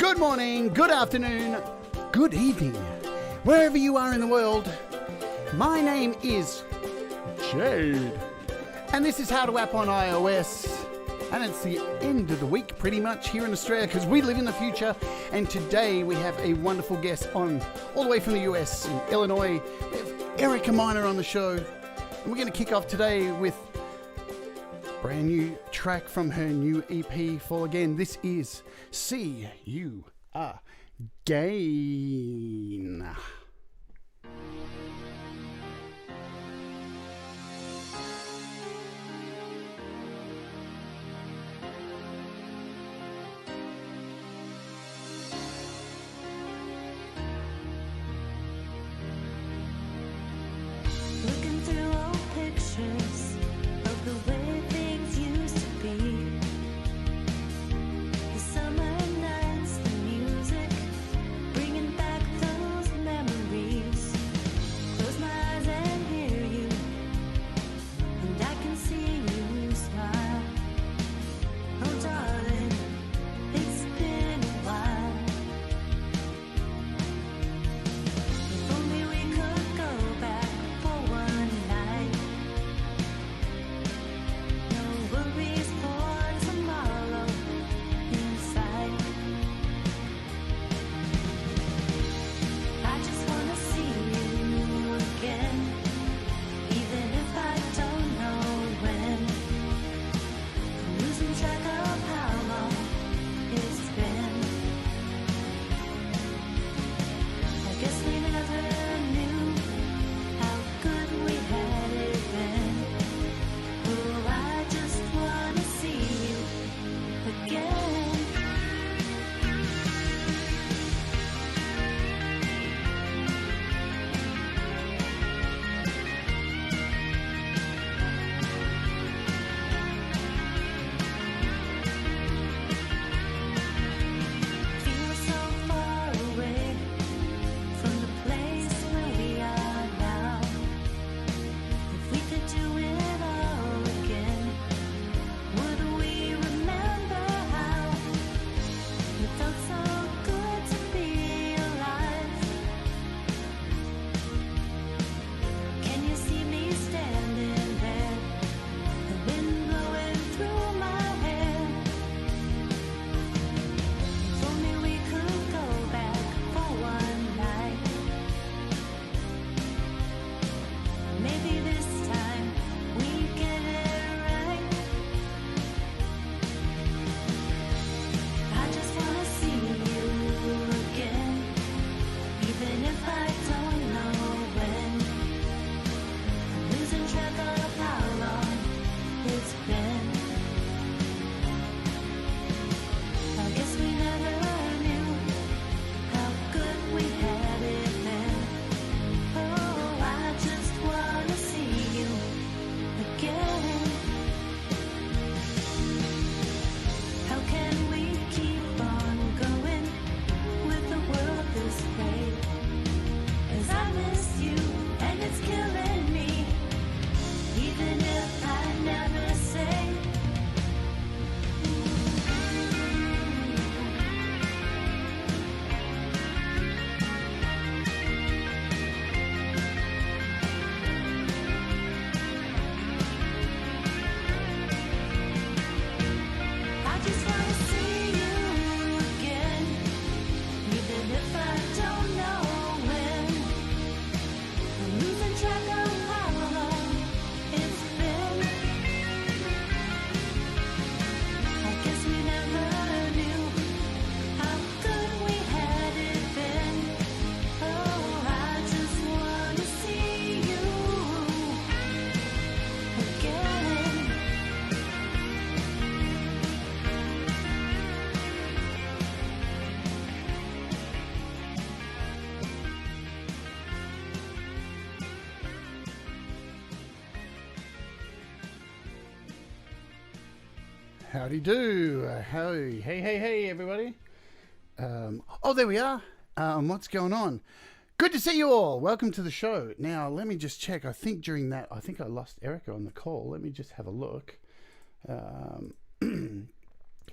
Good morning, good afternoon, good evening, wherever you are in the world. My name is Jade, and this is How to App on iOS. And it's the end of the week pretty much here in Australia because we live in the future. And today we have a wonderful guest on all the way from the US in Illinois. We have Erika Miner on the show. And we're going to kick off today with a brand new track from her new EP, Fall Again. This is See You Again. Looking through old pictures of the way things used to be. The summer nights, the music, bringing back those memories. Close my eyes and hear you, and I can see you smile. Oh darling, it's been a while. If only we could go back for one night. No worries for tomorrow inside. I just wanna see you again, even if I don't know when. I'm losing track of how long it's been. I guess we never knew how good we had it then. Oh, I just wanna see you again. Feel so far away from the place where we are now. If we could do it all again, would we remember how it felt so good to be alive? Can you see me standing there, the wind blowing through my hair? If only we could go back for one night. Maybe this time we get it right. I just wanna see you again, even if I don't know when. I'm losing track of how long it's been. I guess we never knew how good we had it then. Oh, I just wanna see you again. How can we keep on going with the world this way? 'Cause I miss you and it's killing me, even if I never say. I just wanna see you again, even if I don't know when. I'm losing track of how long it's been. I guess we never knew how good we had it then. Oh, I just wanna see you again. Howdy do. Hey, everybody. There we are. What's going on? Good to see you all. Welcome to the show. Now, let me just check. I think I lost Erika on the call. Let me just have a look. For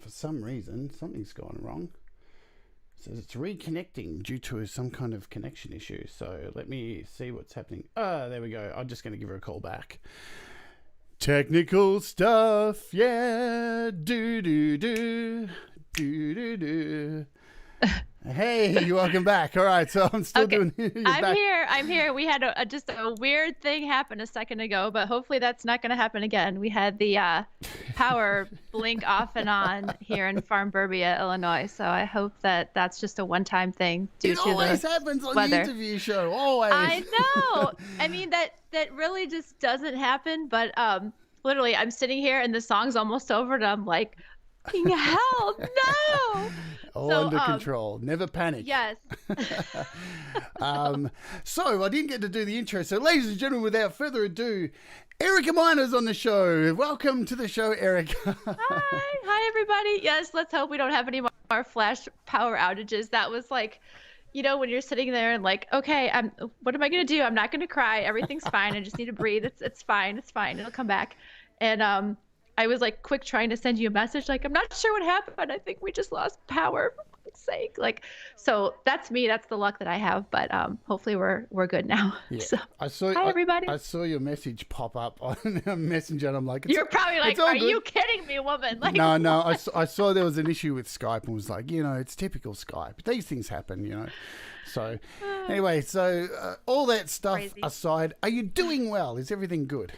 some reason, something's gone wrong. says it's reconnecting due to some kind of connection issue. So let me see what's happening. There we go. I'm just going to give her a call back. Technical stuff, yeah. Do. Hey, welcome back. All right, so I'm still doing. I'm here. We had just a weird thing happen a second ago, but hopefully that's not going to happen again. We had the power blink off and on here in Farmburbia, Illinois. So I hope that that's just a one-time thing due to the weather. It always happens on the interview show. Always. I know. I mean that really just doesn't happen. But literally, I'm sitting here and the song's almost over, and I'm like, hell no. All under control. Never panic. Yes. So I didn't get to do the intro. So ladies and gentlemen, without further ado, Erika Miner's on the show. Welcome to the show, Erika. Hi everybody. Yes, let's hope we don't have any more flash power outages. That was like, you know, when you're sitting there and like, okay, what am I going to do? I'm not going to cry. Everything's fine. I just need to breathe. It's fine. It's fine. It'll come back. And I was like quick trying to send you a message like, I'm not sure what happened. I think we just lost power, for fuck's sake. Like, so that's me. That's the luck that I have. But hopefully we're good now. Yeah. So, hi everybody. I saw your message pop up on Messenger, and I'm like, you're probably like, are you kidding me, woman? Like, no. I saw there was an issue with Skype and was like, you know, it's typical Skype. These things happen, you know. So anyway, all that stuff aside, are you doing well? Is everything good?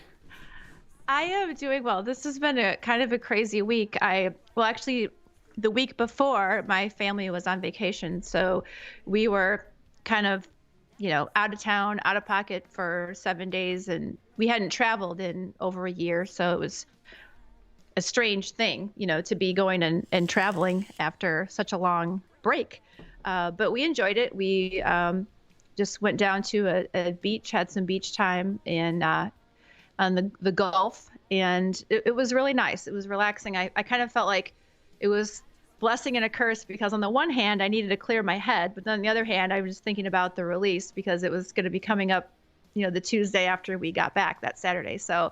I am doing well. This has been a kind of a crazy week. Actually, the week before, my family was on vacation, so we were kind of, you know, out of town, out of pocket for 7 days, and we hadn't traveled in over a year, so it was a strange thing, you know, to be going and traveling after such a long break. But we enjoyed it. We just went down to a beach, had some beach time, and on the Gulf, and it was really nice. It was relaxing. I kind of felt like it was blessing and a curse, because on the one hand I needed to clear my head, but then on the other hand I was just thinking about the release, because it was going to be coming up, you know, the Tuesday after we got back, that Saturday. So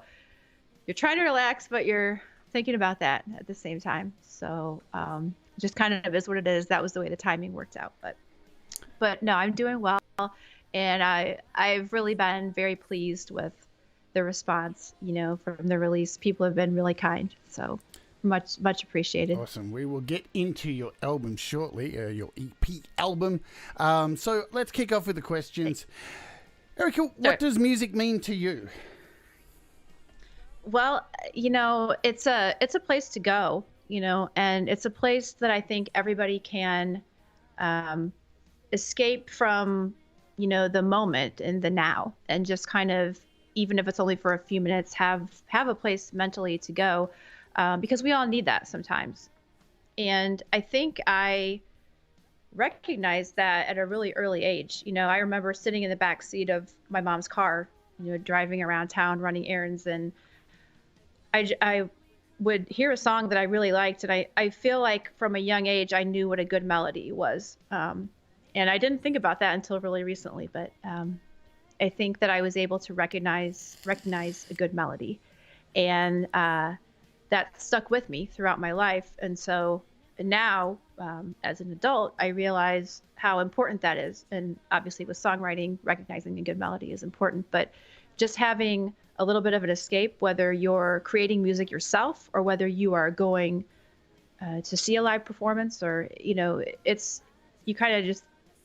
you're trying to relax, but you're thinking about that at the same time. So just kind of is what it is. That was the way the timing worked out. But no, I'm doing well, and I've really been very pleased with the response, you know, from the release. People have been really kind, so much appreciated. Awesome. We will get into your album shortly, your EP album. So let's kick off with the questions. Erika, what does music mean to you? Well, you know, it's a place to go, you know, and it's a place that I think everybody can escape from, you know, the moment and the now, and just kind of, even if it's only for a few minutes, have a place mentally to go, because we all need that sometimes. And I think I recognized that at a really early age. You know, I remember sitting in the back seat of my mom's car, you know, driving around town, running errands, and I would hear a song that I really liked, and I feel like from a young age I knew what a good melody was. And I didn't think about that until really recently, but I think that I was able to recognize a good melody, and that stuck with me throughout my life. And so now, as an adult, I realize how important that is. And obviously with songwriting, recognizing a good melody is important, but just having a little bit of an escape, whether you're creating music yourself or whether you are going to see a live performance, or, you know, you kind of just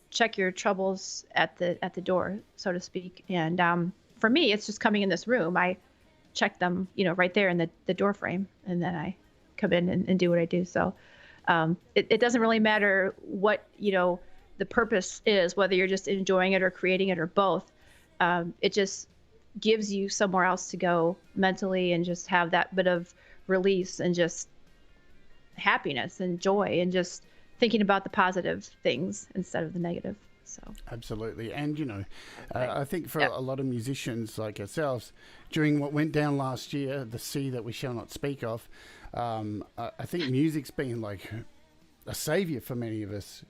check your troubles at the door, so to speak. And for me, it's just coming in this room. I check them, you know, right there in the door frame, and then I come in and do what I do. So it doesn't really matter what, you know, the purpose is, whether you're just enjoying it or creating it or both. It just gives you somewhere else to go mentally, and just have that bit of release and just happiness and joy, and just thinking about the positive things instead of the negative. So absolutely. And, you know, I think for a lot of musicians like ourselves, during what went down last year, the sea that we shall not speak of, I think music's been like a savior for many of us.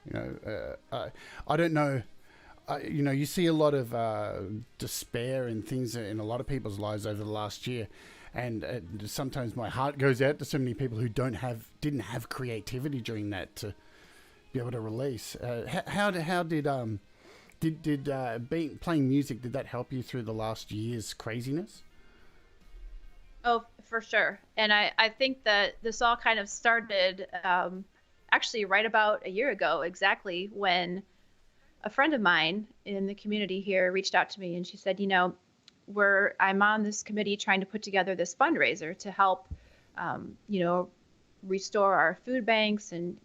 You know, I don't know. You know, you see a lot of despair and things in a lot of people's lives over the last year. And sometimes my heart goes out to so many people who didn't have creativity during that, be able to release. How did playing music, did that help you through the last year's craziness? Oh, for sure. And I think that this all kind of started actually right about a year ago, exactly, when a friend of mine in the community here reached out to me and she said, I'm on this committee trying to put together this fundraiser to help, you know, restore our food banks and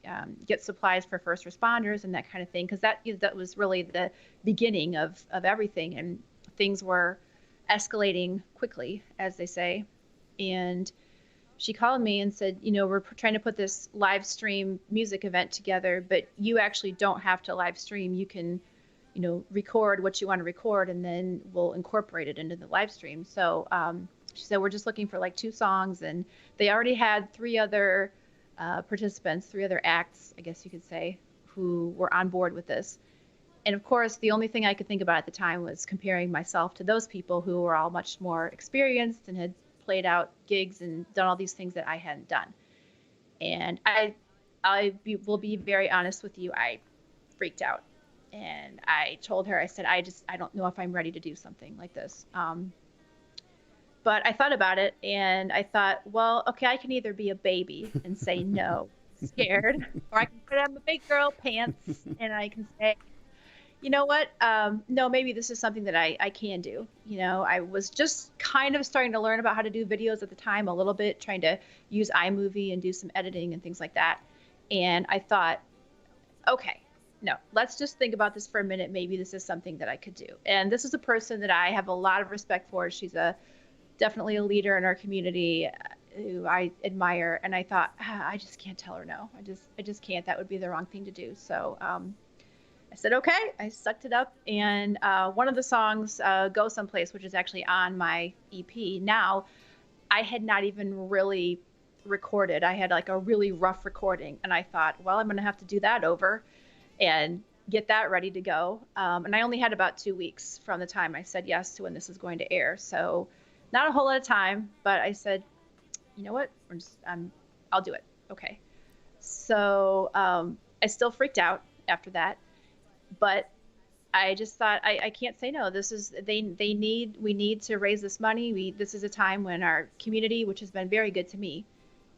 get supplies for first responders and that kind of thing. Because that was really the beginning of everything. And things were escalating quickly, as they say. And she called me and said, we're trying to put this live stream music event together, but you actually don't have to live stream. You can, record what you want to record, and then we'll incorporate it into the live stream. So she said, we're just looking for like 2 songs. And they already had 3 other participants, 3 other acts, I guess you could say, who were on board with this. And of course, the only thing I could think about at the time was comparing myself to those people who were all much more experienced and had played out gigs and done all these things that I hadn't done. And will be very honest with you, I freaked out. And I told her, I said, I don't know if I'm ready to do something like this. But I thought about it and I thought, well, okay, I can either be a baby and say no, scared, or I can put on the big girl pants and I can say, you know what? No, maybe this is something that I can do. I was just kind of starting to learn about how to do videos at the time, a little bit, trying to use iMovie and do some editing and things like that. And I thought, okay, no, let's just think about this for a minute. Maybe this is something that I could do. And this is a person that I have a lot of respect for. She's definitely a leader in our community who I admire. And I thought, I just can't tell her no. I just can't. That would be the wrong thing to do. So, I said, okay, I sucked it up. And one of the songs, Go Someplace, which is actually on my EP now, I had not even really recorded. I had like a really rough recording. And I thought, well, I'm going to have to do that over and get that ready to go. And I only had about 2 weeks from the time I said yes to when this is going to air. So not a whole lot of time, but I said, you know what, I'll do it. Okay. So I still freaked out after that. But I just thought I can't say no. We need to raise this money. This is a time when our community, which has been very good to me,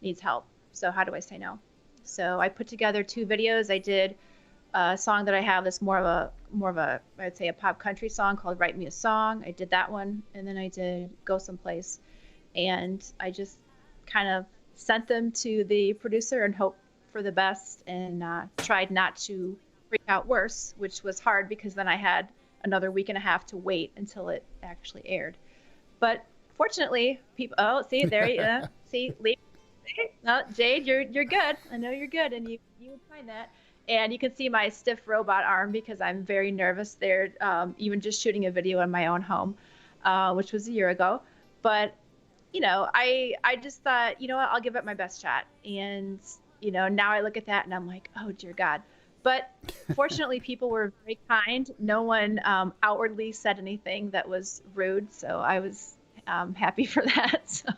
needs help. So how do I say no? So I put together 2 videos. I did a song that I have that's more of a I'd say a pop country song called Write Me a Song. I did that one, and then I did Go Someplace, and I just kind of sent them to the producer and hoped for the best, and tried not to freak out worse, which was hard because then I had another week and a half to wait until it actually aired. But fortunately, see, there you see, Jade, you're good. I know you're good, and you would find that. And you can see my stiff robot arm because I'm very nervous there, even just shooting a video in my own home, which was a year ago. But I just thought, what, I'll give it my best shot. And now I look at that and I'm like, oh dear God. But fortunately, people were very kind. No one outwardly said anything that was rude, so I was happy for that. So.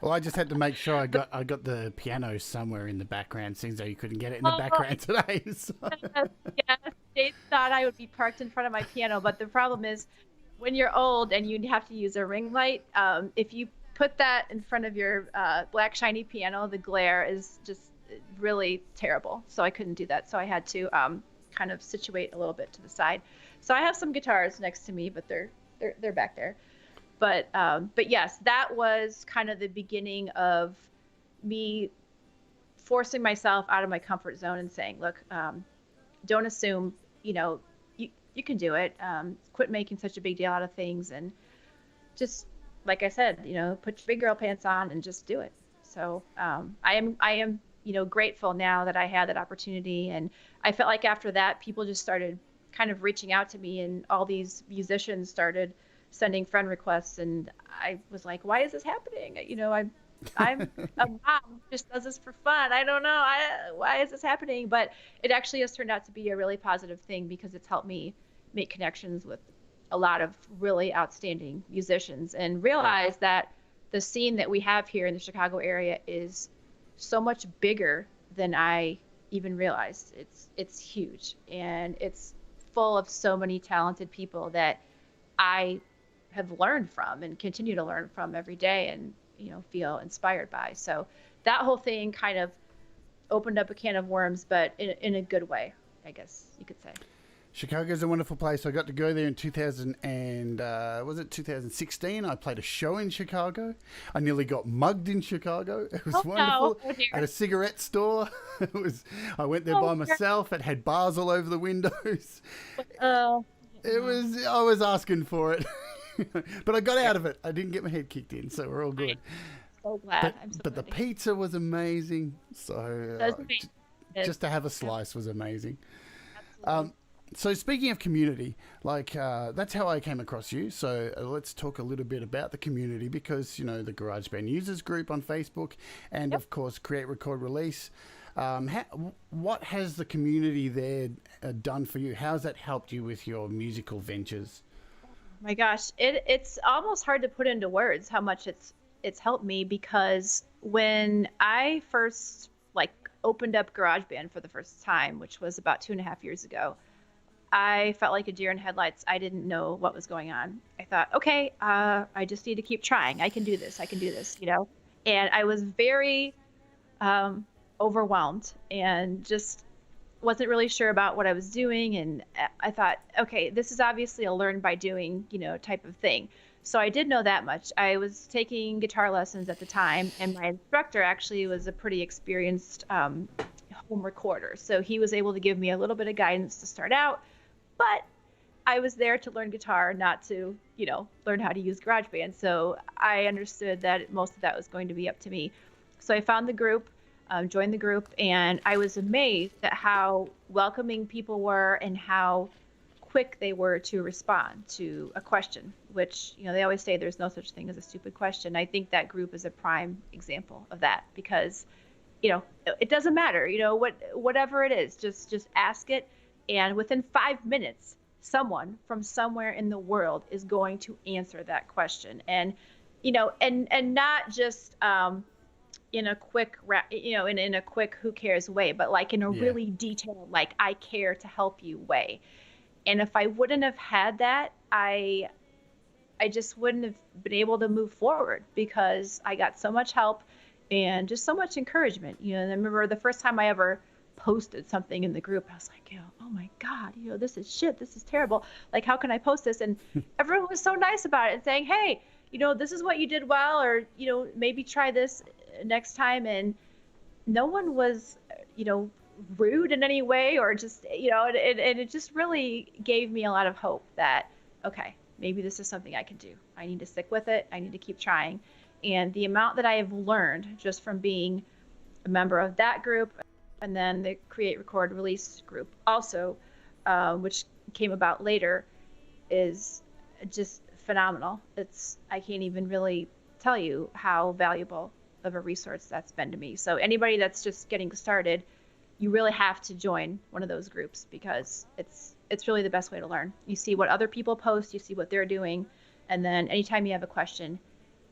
Well, I just had to make sure I got the piano somewhere in the background, seems though you couldn't get it in the background today. So. Yeah, Jade thought I would be parked in front of my piano, but the problem is when you're old and you have to use a ring light, if you put that in front of your black shiny piano, the glare is just really terrible. So I couldn't do that. So I had to kind of situate a little bit to the side. So I have some guitars next to me, but they're back there. But yes, that was kind of the beginning of me forcing myself out of my comfort zone and saying, look, don't assume, you can do it. Quit making such a big deal out of things, and just, like I said, put your big girl pants on and just do it. So I am grateful now that I had that opportunity. And I felt like after that, people just started kind of reaching out to me, and all these musicians started sending friend requests. And I was like, why is this happening? I'm a mom, just does this for fun. I don't know. Why is this happening? But it actually has turned out to be a really positive thing because it's helped me make connections with a lot of really outstanding musicians and realize that the scene that we have here in the Chicago area is so much bigger than I even realized. It's huge, and it's full of so many talented people that I have learned from and continue to learn from every day, and feel inspired by. So that whole thing kind of opened up a can of worms, but in a good way, I guess you could say. Chicago's a wonderful place. I got to go there in 2016? I played a show in Chicago. I nearly got mugged in Chicago. It was wonderful. No. Oh, dear. At a cigarette store. I went there by myself. It had bars all over the windows. Oh. I was asking for it. But I got out of it. I didn't get my head kicked in, so we're all good. So glad. But the pizza was amazing. So just to have a slice was amazing. Absolutely. So speaking of community, that's how I came across you. So let's talk a little bit about the community, because, the GarageBand users group on Facebook, and of course, Create, Record, Release. What has the community there done for you? How's that helped you with your musical ventures? My gosh, it's almost hard to put into words how much it's helped me, because when I first opened up GarageBand for the first time, which was about 2.5 years ago, I felt like a deer in headlights. I didn't know what was going on. I thought, okay, I just need to keep trying. I can do this. And I was very overwhelmed and just wasn't really sure about what I was doing. And I thought, okay, this is obviously a learn by doing, type of thing. So I did know that much. I was taking guitar lessons at the time, and my instructor actually was a pretty experienced home recorder. So he was able to give me a little bit of guidance to start out. But I was there to learn guitar, not to, learn how to use GarageBand. So I understood that most of that was going to be up to me. So I found the group, joined the group, and I was amazed at how welcoming people were and how quick they were to respond to a question, which, they always say there's no such thing as a stupid question. I think that group is a prime example of that, because, it doesn't matter, whatever it is, just ask it. And within 5 minutes, someone from somewhere in the world is going to answer that question. And, and not just in a quick, in a quick who cares way, but in a really detailed, I care to help you way. And if I wouldn't have had that, I just wouldn't have been able to move forward, because I got so much help and just so much encouragement. And I remember the first time I ever posted something in the group, I was like, oh my God, this is shit. This is terrible. How can I post this? And everyone was so nice about it and saying, hey, this is what you did well, or, maybe try this next time. And no one was, rude in any way, or just, and it just really gave me a lot of hope that, okay, maybe this is something I can do. I need to stick with it. I need to keep trying. And the amount that I have learned just from being a member of that group, and then the Create, Record, Release group also, which came about later, is just phenomenal. I can't even really tell you how valuable of a resource that's been to me. So anybody that's just getting started, you really have to join one of those groups, because it's really the best way to learn. You see what other people post, you see what they're doing, and then anytime you have a question,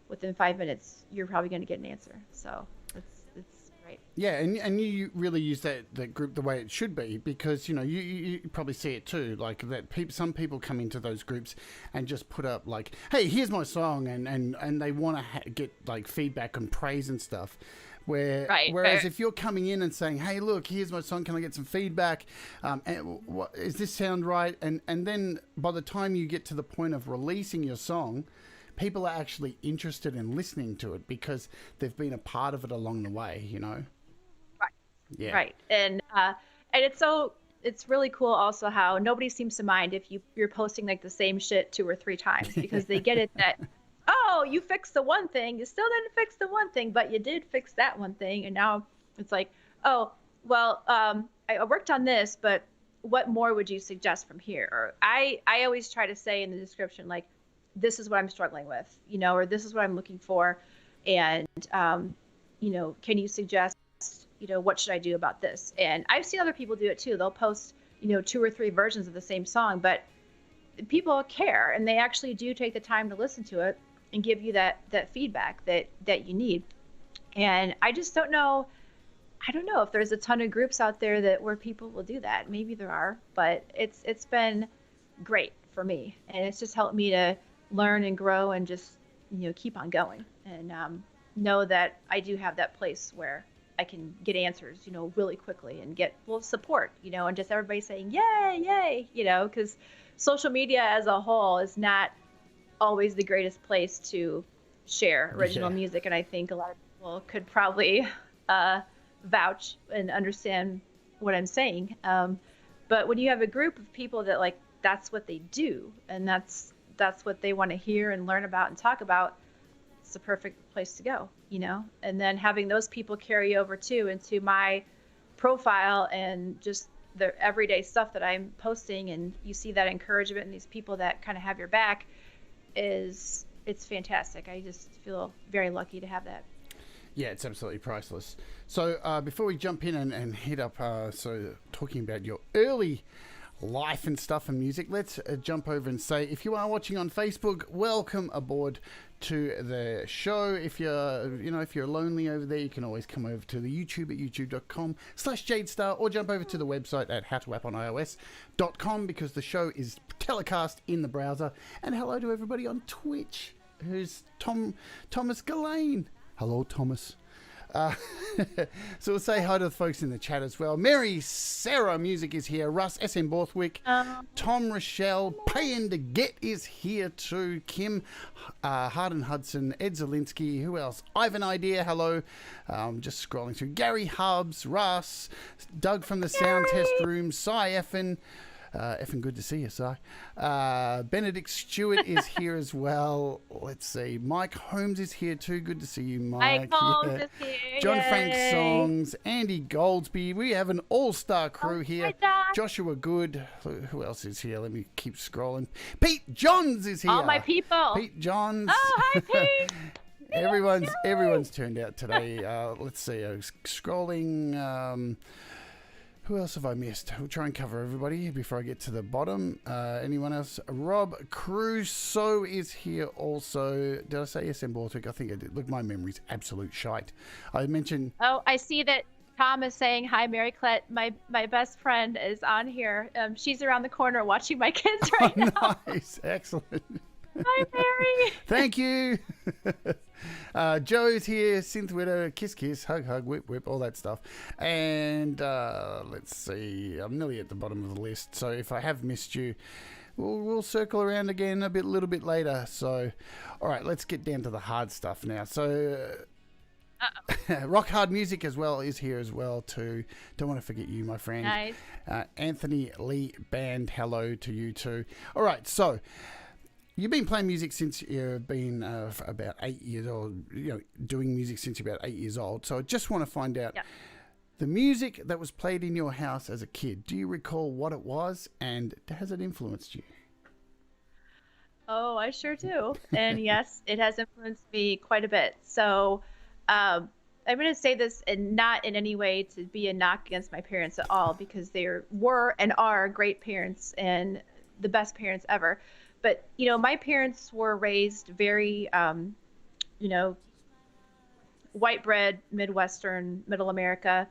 within 5 minutes, you're probably going to get an answer. So it's great. Yeah, and you really use that group the way it should be, because you probably see it too, that some people come into those groups and just put up hey, here's my song, and they want to get feedback and praise and stuff. Whereas if you're coming in and saying, hey, look, here's my song, can I get some feedback? Does this sound right? And then by the time you get to the point of releasing your song, people are actually interested in listening to it, because they've been a part of it along the way, Right. Yeah. Right. And it's really cool also how nobody seems to mind if you're posting the same shit 2 or 3 times, because they get it that, oh, you fixed the one thing, you still didn't fix the one thing, but you did fix that one thing. And now it's oh, well, I worked on this, but what more would you suggest from here? Or I always try to say in the description, this is what I'm struggling with, or this is what I'm looking for. And, can you suggest, what should I do about this? And I've seen other people do it too. They'll post, 2 or 3 versions of the same song, but people care, and they actually do take the time to listen to it and give you that feedback that you need. And I just don't know I don't know if there's a ton of groups out there that where people will do that. Maybe there are, but it's been great for me, and it's just helped me to learn and grow and just keep on going and know that I do have that place where I can get answers, really quickly and get full support, and just everybody saying yay, yay, because social media as a whole is not always the greatest place to share original music, and I think a lot of people could probably vouch and understand what I'm saying. But when you have a group of people that like that's what they do and that's what they want to hear and learn about and talk about, it's the perfect place to go, and then having those people carry over too into my profile and just the everyday stuff that I'm posting, and you see that encouragement and these people that kind of have your back it's fantastic. I just feel very lucky to have that. Yeah, it's absolutely priceless. So before we jump in and hit up, so talking about your early life and stuff and music, let's jump over and say, if you are watching on Facebook, welcome aboard to the show. If you're lonely over there, you can always come over to the YouTube at youtube.com/Jade Starr, or jump over to the website at howtoapponios.com, because the show is telecast in the browser. And hello to everybody on Twitch, who's Thomas Gillane. Hello, Thomas. So we'll say hi to the folks in the chat as well. Mary Sarah Music is here. Russ SM Borthwick. Tom Rochelle. Pay and to Get is here too. Kim Harden Hudson. Ed Zielinski. Who else? Ivan Idea. Hello. Just scrolling through. Gary Hubs. Russ. Doug from the Sound Test Room. Cy Effin. Effing good to see you, Si. Benedict Stewart is here as well. Let's see. Mike Holmes is here too. Good to see you, Mike. Mike Holmes is here. John Yay. Frank Songs. Andy Goldsby. We have an all-star crew here. John. Joshua Good. Who else is here? Let me keep scrolling. Pete Johns is here. All my people. Pete Johns. Oh, hi, Pete. Everyone's turned out today. Let's see. I was scrolling. Who else have I missed? We'll try and cover everybody before I get to the bottom. Anyone else? Rob Crusoe is here also. Did I say SM Borthwick? I think I did. Look, my memory's absolute shite. I mentioned... Oh, I see that Tom is saying, hi, Mary Clett. My best friend is on here. She's around the corner watching my kids right now. Nice. Excellent. Hi, Mary. Thank you. Joe's here. Synth Widow. Kiss, kiss. Hug, hug. Whip, whip. All that stuff. And let's see. I'm nearly at the bottom of the list. So if I have missed you, we'll circle around again a little bit later. So, all right, let's get down to the hard stuff now. So, Rock Hard Music as well is here as well too. Don't want to forget you, my friend. Nice. Anthony Lee Band. Hello to you too. All right, so. You've been playing music since you've been about 8 years old, doing music since you're about 8 years old. So I just want to find out the music that was played in your house as a kid. Do you recall what it was, and has it influenced you? Oh, I sure do. And yes, it has influenced me quite a bit. So I'm going to say this and not in any way to be a knock against my parents at all, because they were and are great parents and the best parents ever. But, my parents were raised very, white bread, Midwestern, Middle America.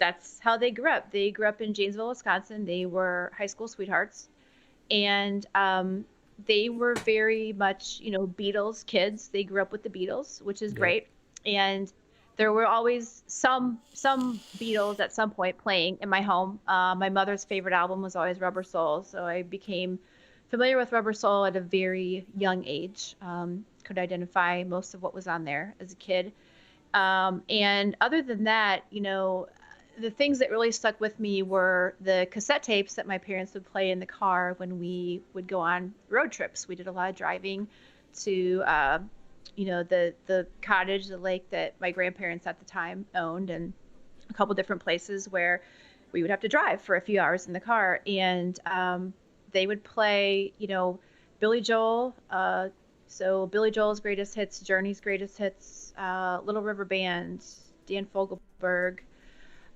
That's how they grew up. They grew up in Janesville, Wisconsin. They were high school sweethearts. And they were very much, Beatles kids. They grew up with the Beatles, which is great. And there were always some Beatles at some point playing in my home. My mother's favorite album was always Rubber Soul. So I became familiar with Rubber Soul at a very young age. Could identify most of what was on there as a kid. And other than that, the things that really stuck with me were the cassette tapes that my parents would play in the car when we would go on road trips. We did a lot of driving to, the cottage, the lake that my grandparents at the time owned, and a couple different places where we would have to drive for a few hours in the car. And they would play, Billy Joel. So Billy Joel's greatest hits, Journey's greatest hits, Little River Band, Dan Fogelberg.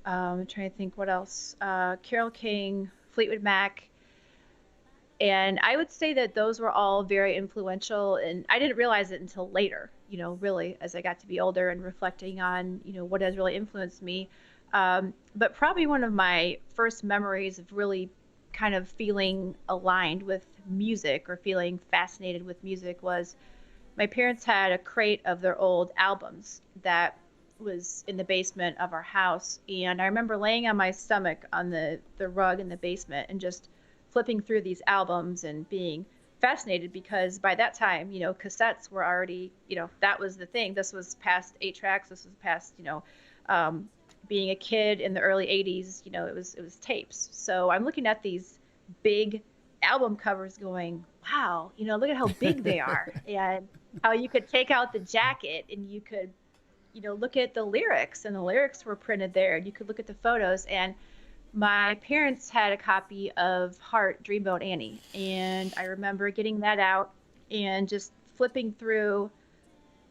I'm trying to think what else. Carole King, Fleetwood Mac. And I would say that those were all very influential. And I didn't realize it until later, really, as I got to be older and reflecting on, what has really influenced me. But probably one of my first memories of really kind of feeling aligned with music or feeling fascinated with music was my parents had a crate of their old albums that was in the basement of our house. And I remember laying on my stomach on the rug in the basement and just flipping through these albums and being fascinated because by that time, cassettes were already, that was the thing. This was past 8 tracks. This was past, being a kid in the early 80s, it was tapes. So I'm looking at these big album covers going, wow, look at how big they are and how you could take out the jacket and you could, look at the lyrics and the lyrics were printed there and you could look at the photos. And my parents had a copy of Heart, Dreamboat Annie. And I remember getting that out and just flipping through,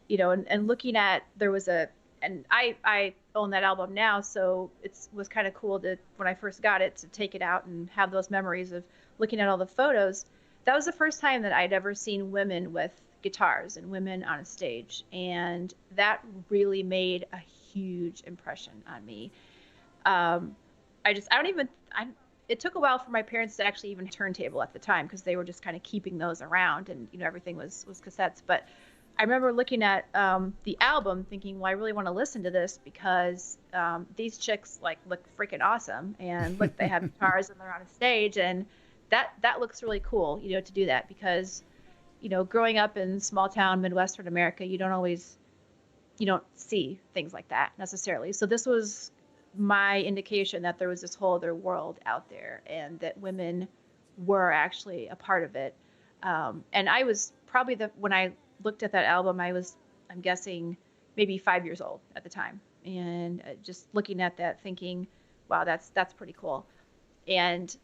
and looking at, and I own that album now, so it was kind of cool to, when I first got it, to take it out and have those memories of looking at all the photos. That was the first time that I'd ever seen women with guitars and women on a stage. And that really made a huge impression on me. It took a while for my parents to actually even turntable at the time because they were just kind of keeping those around and, everything was cassettes. But I remember looking at the album thinking, well, I really want to listen to this because these chicks look freaking awesome. And look, they have guitars and they're on a stage. And that looks really cool, to do that because, growing up in small town Midwestern America, you don't see things like that necessarily. So this was my indication that there was this whole other world out there and that women were actually a part of it. And I was probably when I looked at that album, I'm guessing maybe 5 years old at the time. And just looking at that thinking, wow, that's pretty cool. And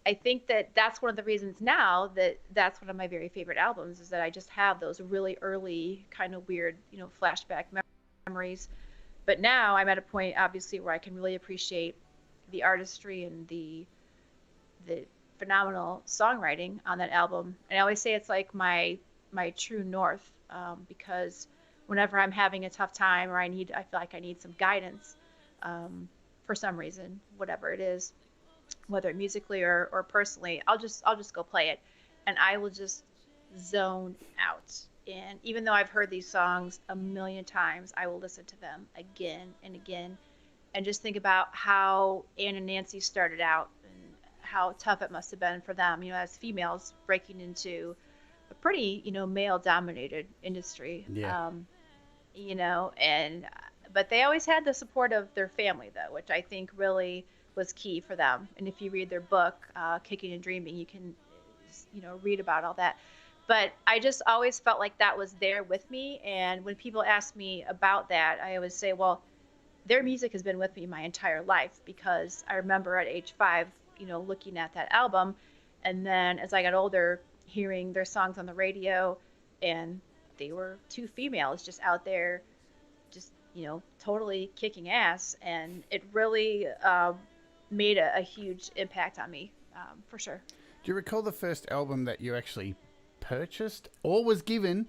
I think that's one of the reasons now that's one of my very favorite albums is that I just have those really early kind of weird, flashback memories. But now I'm at a point, obviously, where I can really appreciate the artistry and the phenomenal songwriting on that album. And I always say it's like my true north because whenever I'm having a tough time or I feel like I need some guidance for some reason, whatever it is, whether musically or personally, I'll just go play it and I will just zone out. And even though I've heard these songs a million times, I will listen to them again and again and just think about how Ann and Nancy started out and how tough it must have been for them, as females breaking into a pretty, male-dominated industry. Yeah. But they always had the support of their family, though, which I think really was key for them. And if you read their book, Kicking and Dreaming, you can, read about all that. But I just always felt like that was there with me. And when people ask me about that, I always say, well, their music has been with me my entire life because I remember at age 5, looking at that album. And then as I got older, hearing their songs on the radio, and they were 2 females just out there, just, totally kicking ass. And it really made a huge impact on me, for sure. Do you recall the first album that you actually purchased or was given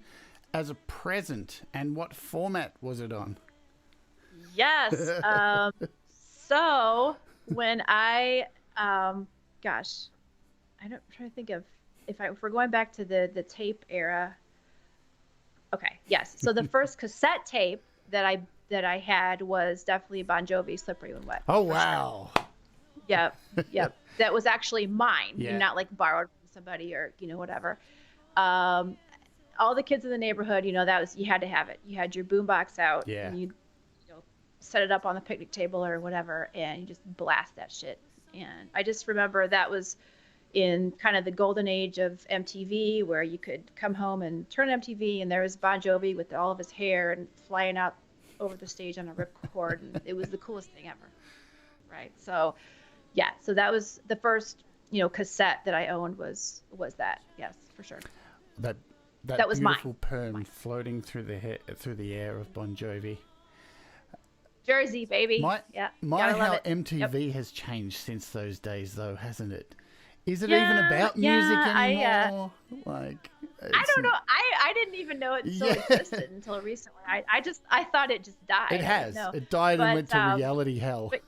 as a present, and what format was it on? Yes. So when I'm trying to think of if we're going back to the tape era. Okay. Yes. So the first cassette tape that I had was definitely Bon Jovi, Slippery When Wet. Oh, wow. Sure. Yep. That was actually mine, Yeah. not like borrowed from somebody or, whatever. All the kids in the neighborhood, you had to have it. You had your boombox out. Yeah. And you set it up on the picnic table or whatever, and you just blast that shit. And I just remember that was in kind of the golden age of MTV, where you could come home and turn MTV, and there was Bon Jovi with all of his hair and flying out over the stage on a ripcord, and it was the coolest thing ever. Right. So, yeah. So that was the first, cassette that I owned was that. Yes, for sure. That was beautiful mine. perm floating through the air of Bon Jovi. Jersey, baby. My Gotta how love it. MTV Yep. has changed since those days, though, hasn't it? Is it even about music yeah, anymore? Like, I don't know. I didn't even know it still existed until recently. I thought it just died. It I has. didn't know. It died and But went to reality hell. but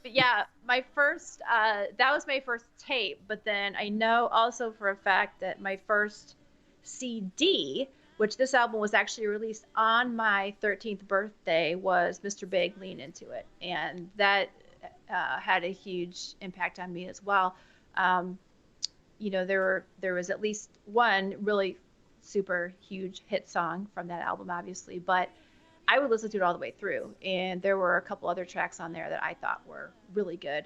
yeah, my first that was my first tape. But then I know also for a fact that my first CD, which this album was actually released on my 13th birthday, was Mr. Big Lean Into It, and that had a huge impact on me as well. Um, there was at least one really super huge hit song from that album, obviously, but I would listen to it all the way through, and there were a couple other tracks on there that I thought were really good.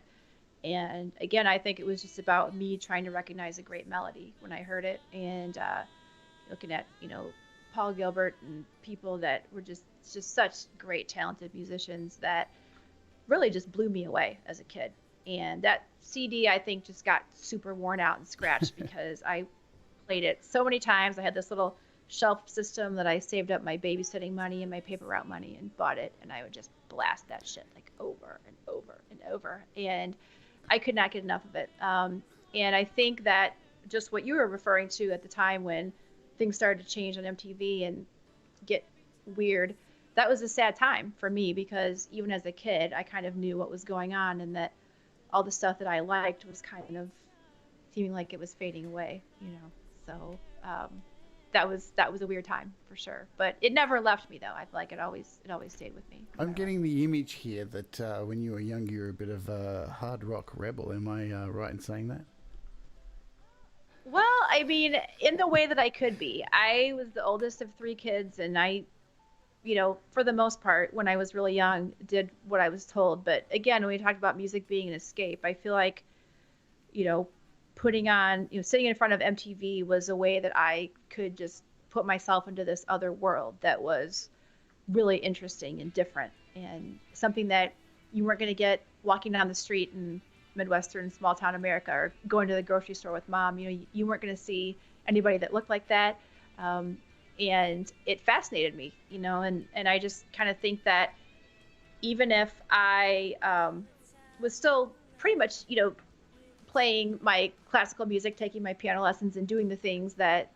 And again, I think it was just about me trying to recognize a great melody when I heard it, and looking at Paul Gilbert and people that were just such great talented musicians that really just blew me away as a kid. And that CD, I think, just got super worn out and scratched because I played it so many times. I had this little shelf system that I saved up my babysitting money and my paper route money and bought it, and I would just blast that shit like over and over and over, and I could not get enough of it. And I think that just what you were referring to at the time when things started to change on MTV and get weird, that was a sad time for me because even as a kid, I kind of knew what was going on and that all the stuff that I liked was kind of seeming like it was fading away, So that was a weird time for sure. But it never left me though. I feel like it always stayed with me. I'm getting the image here that when you were young, you were a bit of a hard rock rebel. Am I right in saying that? Well, I mean, in the way that I could be. I was the oldest of three kids, and I, for the most part, when I was really young, did what I was told. But again, when we talked about music being an escape, I feel like, putting on, sitting in front of MTV was a way that I could just put myself into this other world that was really interesting and different and something that you weren't going to get walking down the street in Midwestern small town America or going to the grocery store with mom. You weren't going to see anybody that looked like that. And it fascinated me, and I just kind of think that even if I was still pretty much, playing my classical music, taking my piano lessons and doing the things that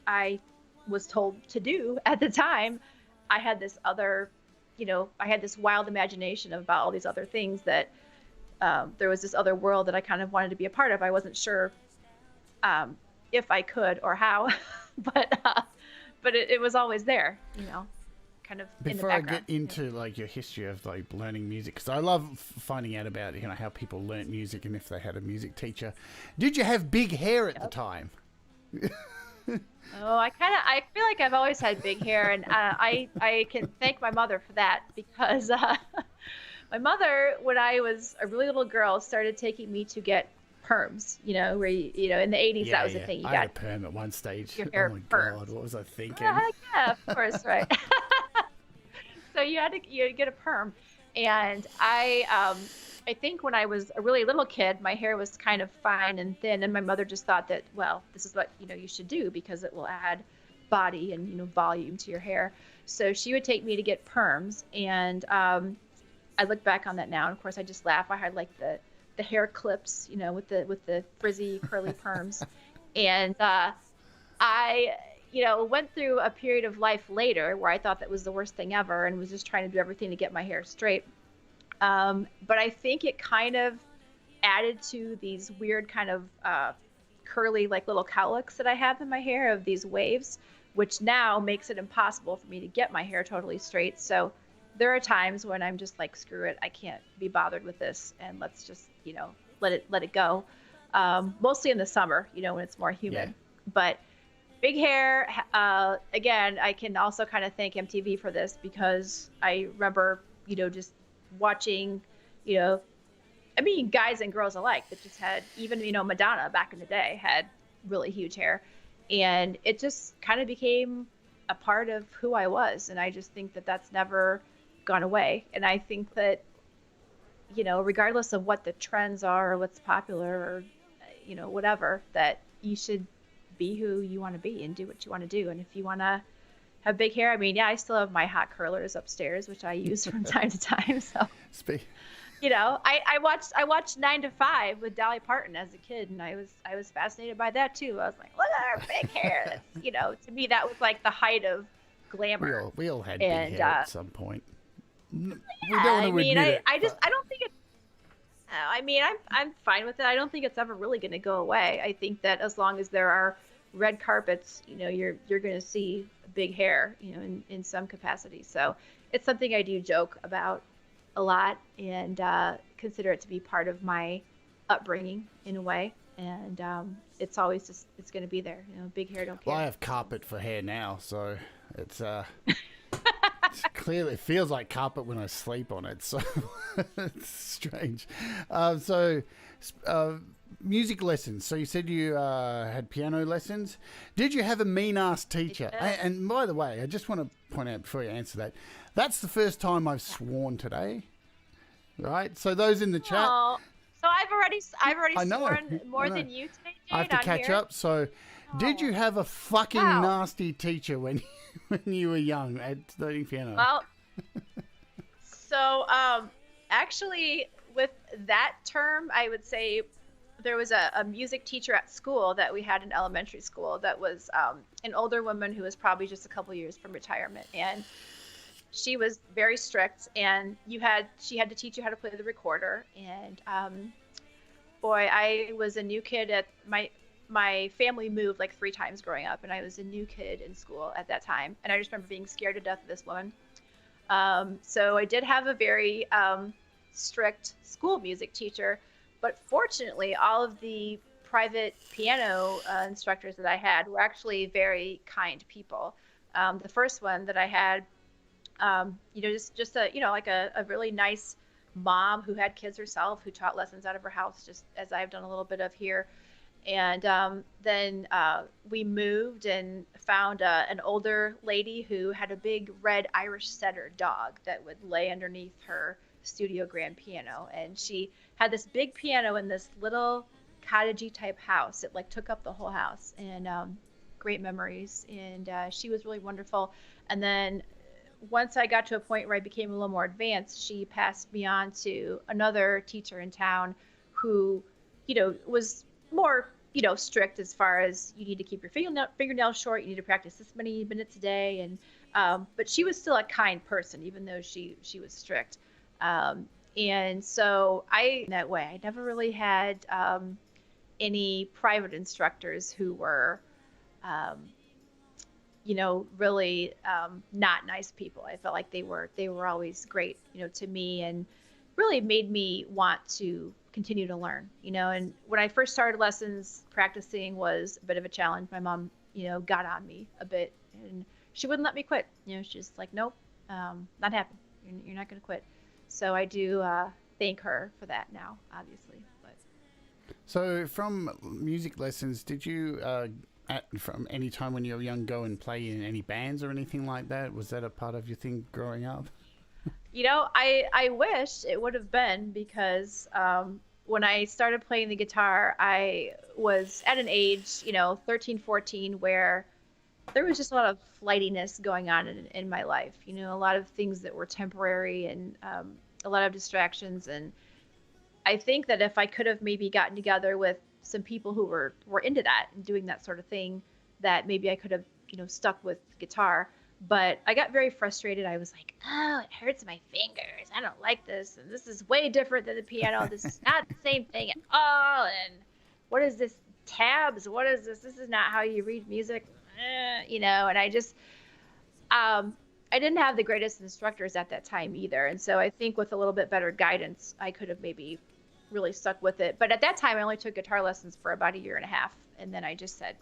I was told to do at the time, I had this other, I had this wild imagination about all these other things that there was this other world that I kind of wanted to be a part of. I wasn't sure if I could or how, but it was always there, kind of Before in the background. I get into like your history of like learning music, because I love finding out about how people learnt music and if they had a music teacher. Did you have big hair at the time? Oh, I feel like I've always had big hair, and I can thank my mother for that because my mother, when I was a really little girl, started taking me to get perms. Where in the 80s that was a thing. You I got had a perm at one stage. your hair Oh my permed. god, what was I thinking? Yeah, of course, right. So you had to get a perm, and I think when I was a really little kid, my hair was kind of fine and thin, and my mother just thought that, well, this is what you should do because it will add body and volume to your hair. So she would take me to get perms, and I look back on that now, and of course I just laugh. I had like the hair clips, with the frizzy curly perms, and I went through a period of life later where I thought that was the worst thing ever and was just trying to do everything to get my hair straight. But I think it kind of added to these weird kind of curly like little cowlicks that I have in my hair of these waves, which now makes it impossible for me to get my hair totally straight. So there are times when I'm just like, screw it, I can't be bothered with this, and let's just let it go. Mostly in the summer, when it's more humid. Yeah. But big hair, again, I can also kind of thank MTV for this because I remember, just watching, guys and girls alike that just had, even, Madonna back in the day had really huge hair. And it just kind of became a part of who I was. And I just think that that's never gone away. And I think that, regardless of what the trends are or what's popular or, whatever, that you should be who you want to be and do what you want to do. And if you want to have big hair. I mean, yeah, I still have my hot curlers upstairs, which I use from time to time. So, you know, I watched 9 to 5 with Dolly Parton as a kid, and I was fascinated by that too. I was like, look at her big hair. That's, you know, to me that was like the height of glamour. We all had big hair at some point. We don't I want to mean, admit it, I don't think it. I mean, I'm fine with it. I don't think it's ever really going to go away. I think that as long as there are red carpets, you know, you're going to see big hair, you know, in some capacity. So it's something I do joke about a lot and consider it to be part of my upbringing in a way. And it's always just, it's going to be there. You know, big hair, don't care. Well, I have carpet for hair now, so it's clearly, it feels like carpet when I sleep on it, so it's strange. Music lessons. So you said you had piano lessons. Did you have a mean-ass teacher? And by the way, I just want to point out before you answer that, that's the first time I've sworn today, right? So those in the chat... Oh, so I've already sworn more than you today, Jade, I have to catch up. So did you have a fucking nasty teacher when you were young at studying piano? Well, so actually with that term, I would say there was a music teacher at school that we had in elementary school that was an older woman who was probably just a couple years from retirement, and she was very strict, and she had to teach you how to play the recorder. And boy, I was a new kid at my family moved like 3 times growing up, and I was a new kid in school at that time, and I just remember being scared to death of this woman. So I did have a very strict school music teacher, but fortunately all of the private piano instructors that I had were actually very kind people. The first one that I had, you know, just a, you know, like a really nice mom who had kids herself, who taught lessons out of her house, just as I've done a little bit of here. And then we moved and found an older lady who had a big red Irish setter dog that would lay underneath her studio grand piano. And she had this big piano in this little cottagey type house. It like took up the whole house, and great memories. And she was really wonderful. And then once I got to a point where I became a little more advanced, she passed me on to another teacher in town who, you know, was more, you know, strict as far as you need to keep your fingernails short, you need to practice this many minutes a day. And but she was still a kind person, even though she was strict. And so in that way, I never really had any private instructors who were, you know, really not nice people. I felt like they were always great, you know, to me, and really made me want to continue to learn, you know. And when I first started lessons, practicing was a bit of a challenge. My mom, you know, got on me a bit, and she wouldn't let me quit. You know, she's like, nope, not happening. You're not going to quit. So I do thank her for that now, obviously. But so from music lessons, did you from any time when you were young go and play in any bands or anything like that? Was that a part of your thing growing up? You know, I wish it would have been, because when I started playing the guitar, I was at an age, you know, 13, 14, where there was just a lot of flightiness going on in my life. You know, a lot of things that were temporary, and a lot of distractions. And I think that if I could have maybe gotten together with some people who were into that and doing that sort of thing, that maybe I could have, you know, stuck with guitar. But I got very frustrated. I was like, oh, it hurts my fingers. I don't like this. And this is way different than the piano. This is not the same thing at all. And what is this? Tabs? What is this? This is not how you read music. You know, and I just, I didn't have the greatest instructors at that time either. And so I think with a little bit better guidance, I could have maybe really stuck with it. But at that time, I only took guitar lessons for about 1.5 years. And then I just said,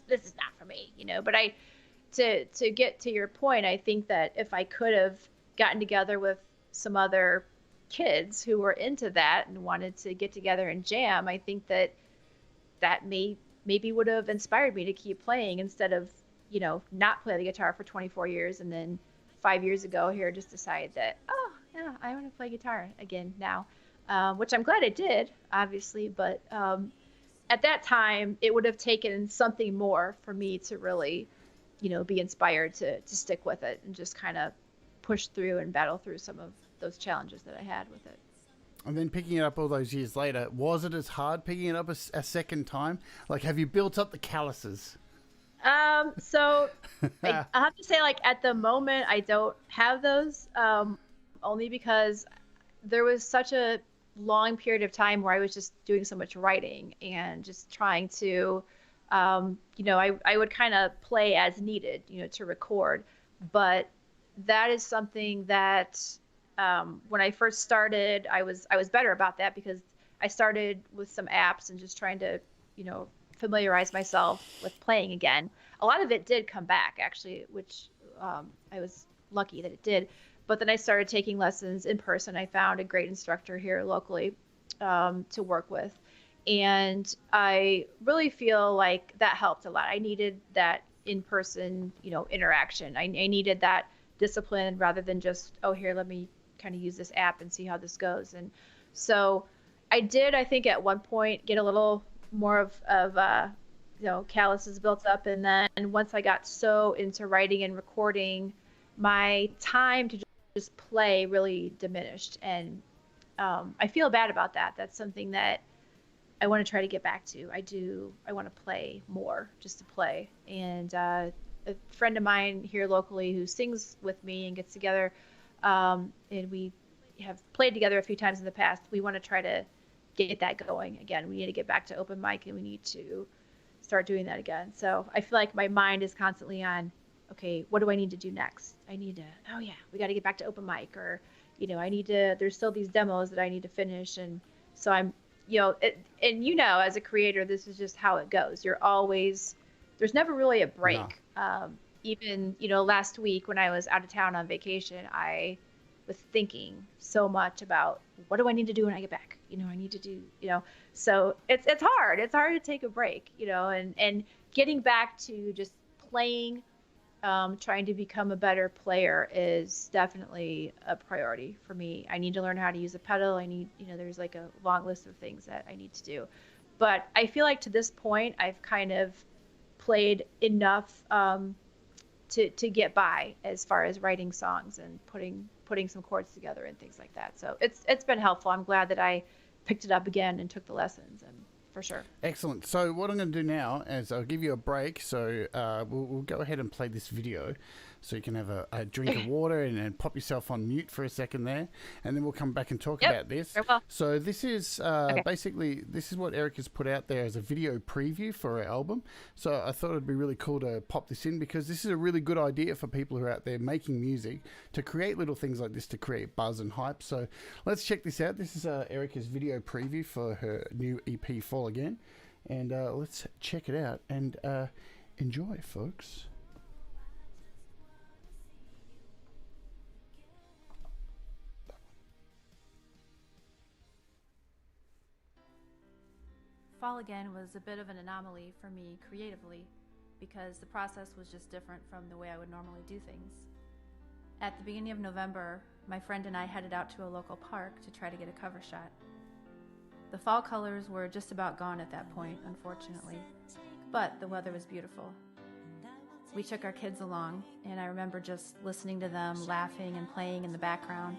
this is not for me, you know. But to get to your point, I think that if I could have gotten together with some other kids who were into that and wanted to get together and jam, I think that maybe would have inspired me to keep playing, instead of, you know, not play the guitar for 24 years and then 5 years ago here just decide that, oh yeah, I want to play guitar again now, which I'm glad I did, obviously. But at that time, it would have taken something more for me to really be inspired to stick with it and just kind of push through and battle through some of those challenges that I had with it. And then picking it up all those years later, was it as hard picking it up a second time? Like, have you built up the calluses? So I have to say, like, at the moment, I don't have those, only because there was such a long period of time where I was just doing so much writing and just trying to, I would kind of play as needed, to record. But that is something that, when I first started, I was better about that because I started with some apps and just trying to, familiarize myself with playing again. A lot of it did come back actually, which I was lucky that it did. But then I started taking lessons in person. I found a great instructor here locally to work with. And I really feel like that helped a lot. I needed that in-person, interaction. I needed that discipline rather than just, oh, here, let me kind of use this app and see how this goes. And so I did, I think, at one point get a little more of calluses built up. And then once I got so into writing and recording, my time to just play really diminished. And I feel bad about that. That's something that I want to try to get back to. I want to play more, just to play. And a friend of mine here locally who sings with me and gets together, and we have played together a few times in the past. We want to try to get that going again. We need to get back to open mic, and we need to start doing that again. So I feel like my mind is constantly on, okay, what do I need to do next? I need to, oh yeah, we got to get back to open mic, or, I need to, there's still these demos that I need to finish. And so I'm, as a creator, this is just how it goes. There's never really a break. No. Even, last week when I was out of town on vacation, I was thinking so much about what do I need to do when I get back? I need to do, so it's hard. It's hard to take a break, and getting back to just playing, trying to become a better player is definitely a priority for me. I need to learn how to use a pedal. I need, there's like a long list of things that I need to do. But I feel like to this point, I've kind of played enough to get by as far as writing songs and putting some chords together and things like that. So it's been helpful. I'm glad that I picked it up again and took the lessons, and for sure. Excellent. So what I'm going to do now is I'll give you a break. So we'll go ahead and play this video so you can have a drink of water and pop yourself on mute for a second there. And then we'll come back and talk about this. Well. So this is basically, this is what Erika's put out there as a video preview for her album. So I thought it'd be really cool to pop this in because this is a really good idea for people who are out there making music to create little things like this to create buzz and hype. So let's check this out. This is Erika's video preview for her new EP, Fall Again. And let's check it out and enjoy, folks. Fall Again was a bit of an anomaly for me creatively because the process was just different from the way I would normally do things. At the beginning of November, my friend and I headed out to a local park to try to get a cover shot. The fall colors were just about gone at that point, unfortunately, but the weather was beautiful. We took our kids along, and I remember just listening to them laughing and playing in the background.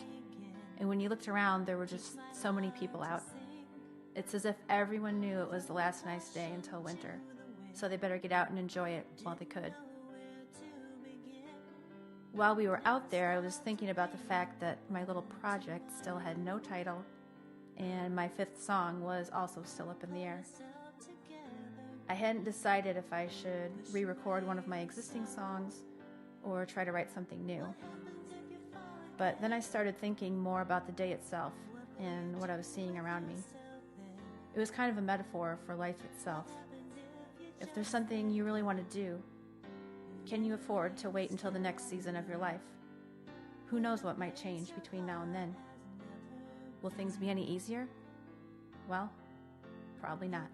And when you looked around, there were just so many people out. It's as if everyone knew it was the last nice day until winter, so they better get out and enjoy it while they could. While we were out there, I was thinking about the fact that my little project still had no title, and my fifth song was also still up in the air. I hadn't decided if I should re-record one of my existing songs or try to write something new. But then I started thinking more about the day itself and what I was seeing around me. It was kind of a metaphor for life itself. If there's something you really want to do, can you afford to wait until the next season of your life? Who knows what might change between now and then? Will things be any easier? Well, probably not.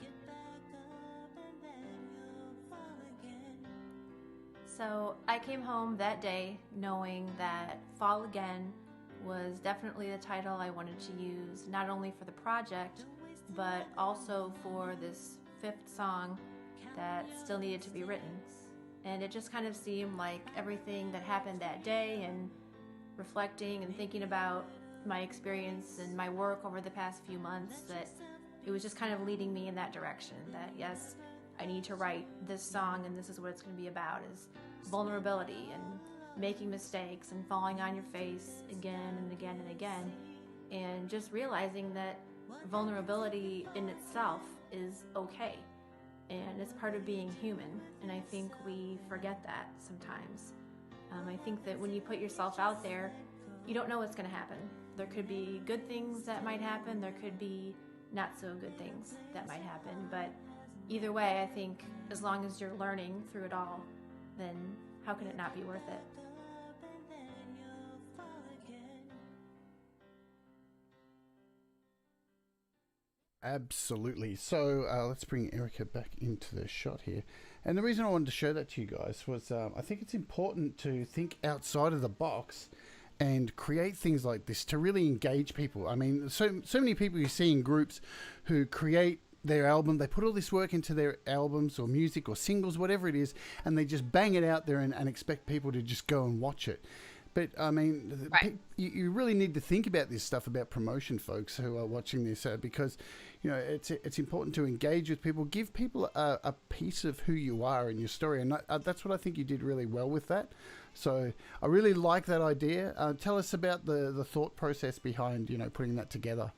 So I came home that day knowing that Fall Again was definitely the title I wanted to use, not only for the project, but also for this fifth song that still needed to be written. And it just kind of seemed like everything that happened that day, and reflecting and thinking about my experience and my work over the past few months, that it was just kind of leading me in that direction, that yes, I need to write this song, and this is what it's going to be about, is vulnerability and making mistakes and falling on your face again and again and again, and just realizing that vulnerability in itself is okay, and it's part of being human. And I think we forget that sometimes. I think that when you put yourself out there, you don't know what's going to happen. There could be good things that might happen, there could be not so good things that might happen, but either way, I think as long as you're learning through it all, then how can it not be worth it? Absolutely. So let's bring Erika back into the shot here. And the reason I wanted to show that to you guys was I think it's important to think outside of the box and create things like this to really engage people. I mean, so many people you see in groups who create their album, they put all this work into their albums or music or singles, whatever it is, and they just bang it out there and expect people to just go and watch it. But I mean, Right. you really need to think about this stuff about promotion, folks who are watching this, because you know it's important to engage with people, give people a piece of who you are and your story, and that's what I think you did really well with that. So I really like that idea. Tell us about the thought process behind putting that together.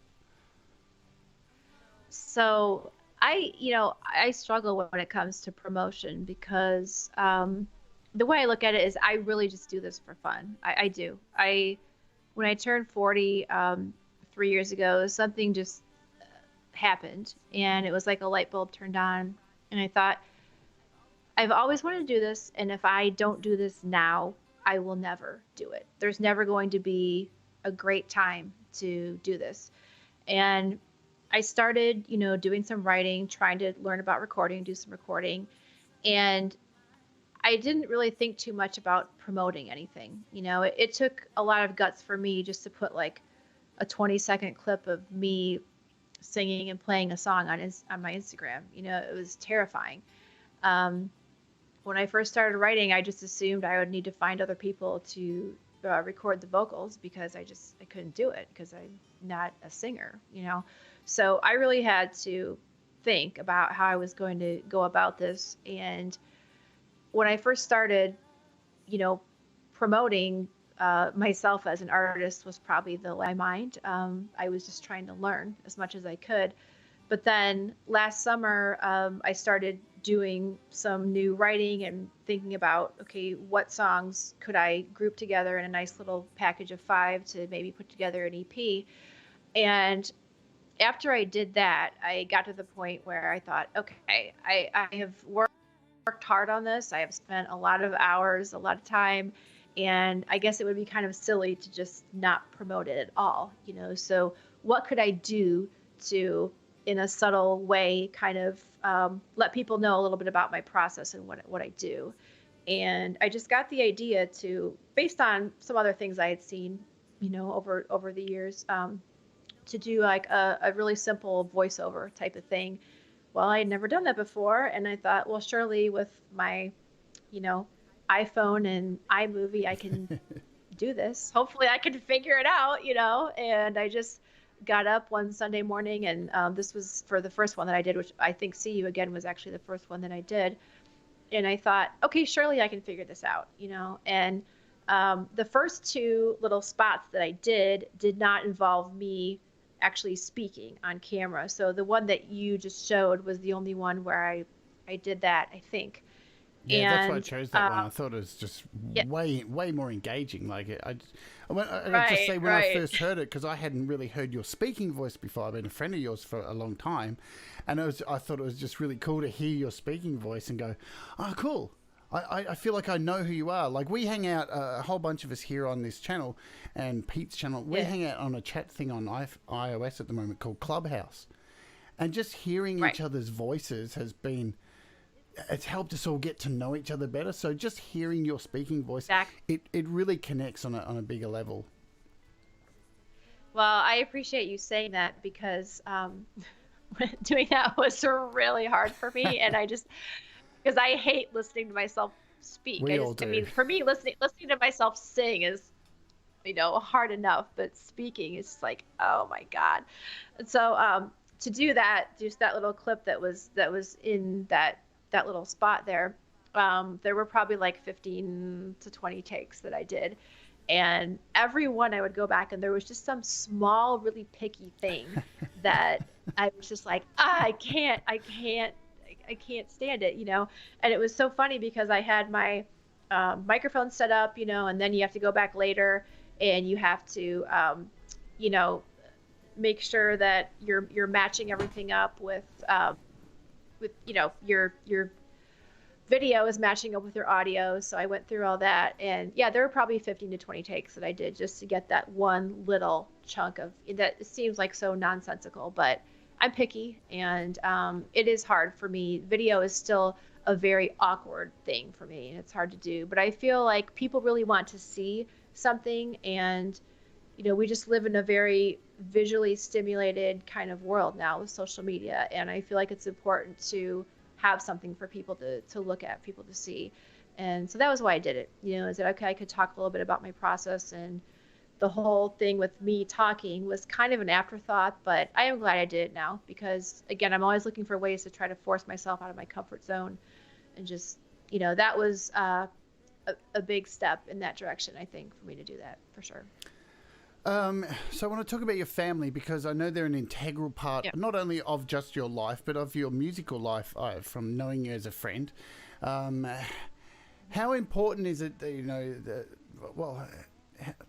So I struggle when it comes to promotion because the way I look at it is I really just do this for fun. I do. When I turned 40 3 years ago, something just happened, and it was like a light bulb turned on, and I thought, I've always wanted to do this, and if I don't do this now, I will never do it. There's never going to be a great time to do this. And I started, doing some writing, trying to learn about recording, do some recording, and I didn't really think too much about promoting anything. It took a lot of guts for me just to put like a 20-second clip of me singing and playing a song on my Instagram. It was terrifying. When I first started writing, I just assumed I would need to find other people to record the vocals because I couldn't do it because I'm not a singer. So I really had to think about how I was going to go about this. And when I first started, promoting myself as an artist was probably the my mind. I was just trying to learn as much as I could. But then last summer, I started doing some new writing and thinking about, okay, what songs could I group together in a nice little package of 5 to maybe put together an EP. And after I did that, I got to the point where I thought, okay, I have worked hard on this. I have spent a lot of hours, a lot of time, and I guess it would be kind of silly to just not promote it at all, So what could I do to, in a subtle way, kind of let people know a little bit about my process and what I do? And I just got the idea to, based on some other things I had seen, over the years, to do like a really simple voiceover type of thing. Well, I had never done that before, and I thought, well, surely with my, iPhone and iMovie, I can do this. Hopefully I can figure it out, and I just got up one Sunday morning, and this was for the first one that I did, which I think See You Again was actually the first one that I did. And I thought, okay, surely I can figure this out, and the first 2 little spots that I did not involve me actually speaking on camera. So the one that you just showed was the only one where I did that, I think. Yeah, that's And why I chose that one. I thought it was just way more engaging. Like I just say when I first heard it, because I hadn't really heard your speaking voice before. I've been a friend of yours for a long time, and I thought it was just really cool to hear your speaking voice and go, oh, cool. I feel like I know who you are. Like we hang out, a whole bunch of us here on this channel and Pete's channel. We hang out on a chat thing on iOS at the moment called Clubhouse, and just hearing each other's voices it's helped us all get to know each other better. So just hearing your speaking voice, it really connects on a bigger level. Well, I appreciate you saying that because doing that was really hard for me, and because I hate listening to myself speak. We all I do. mean, for me, listening to myself sing is, hard enough, but speaking is just like, oh my God. And so to do that, just that little clip that was in that little spot there, there were probably like 15 to 20 takes that I did. And every one I would go back and there was just some small, really picky thing that I was just like, I can't stand it, And it was so funny because I had my microphone set up, and then you have to go back later and you have to, you know, make sure that you're matching everything up with your video is matching up with your audio. So I went through all that, and yeah, there were probably 15 to 20 takes that I did just to get that one little chunk of that. It seems like so nonsensical, but I'm picky, and it is hard for me. Video is still a very awkward thing for me, and it's hard to do. But I feel like people really want to see something, and we just live in a very visually stimulated kind of world now with social media, and I feel like it's important to have something for people to look at, people to see. And so that was why I did it. Is that okay? I could talk a little bit about my process, and the whole thing with me talking was kind of an afterthought, but I am glad I did it now because, again, I'm always looking for ways to try to force myself out of my comfort zone, and just, that was a big step in that direction, I think, for me to do that, for sure. So I want to talk about your family because I know they're an integral part, not only of just your life, but of your musical life, from knowing you as a friend. How important is it that,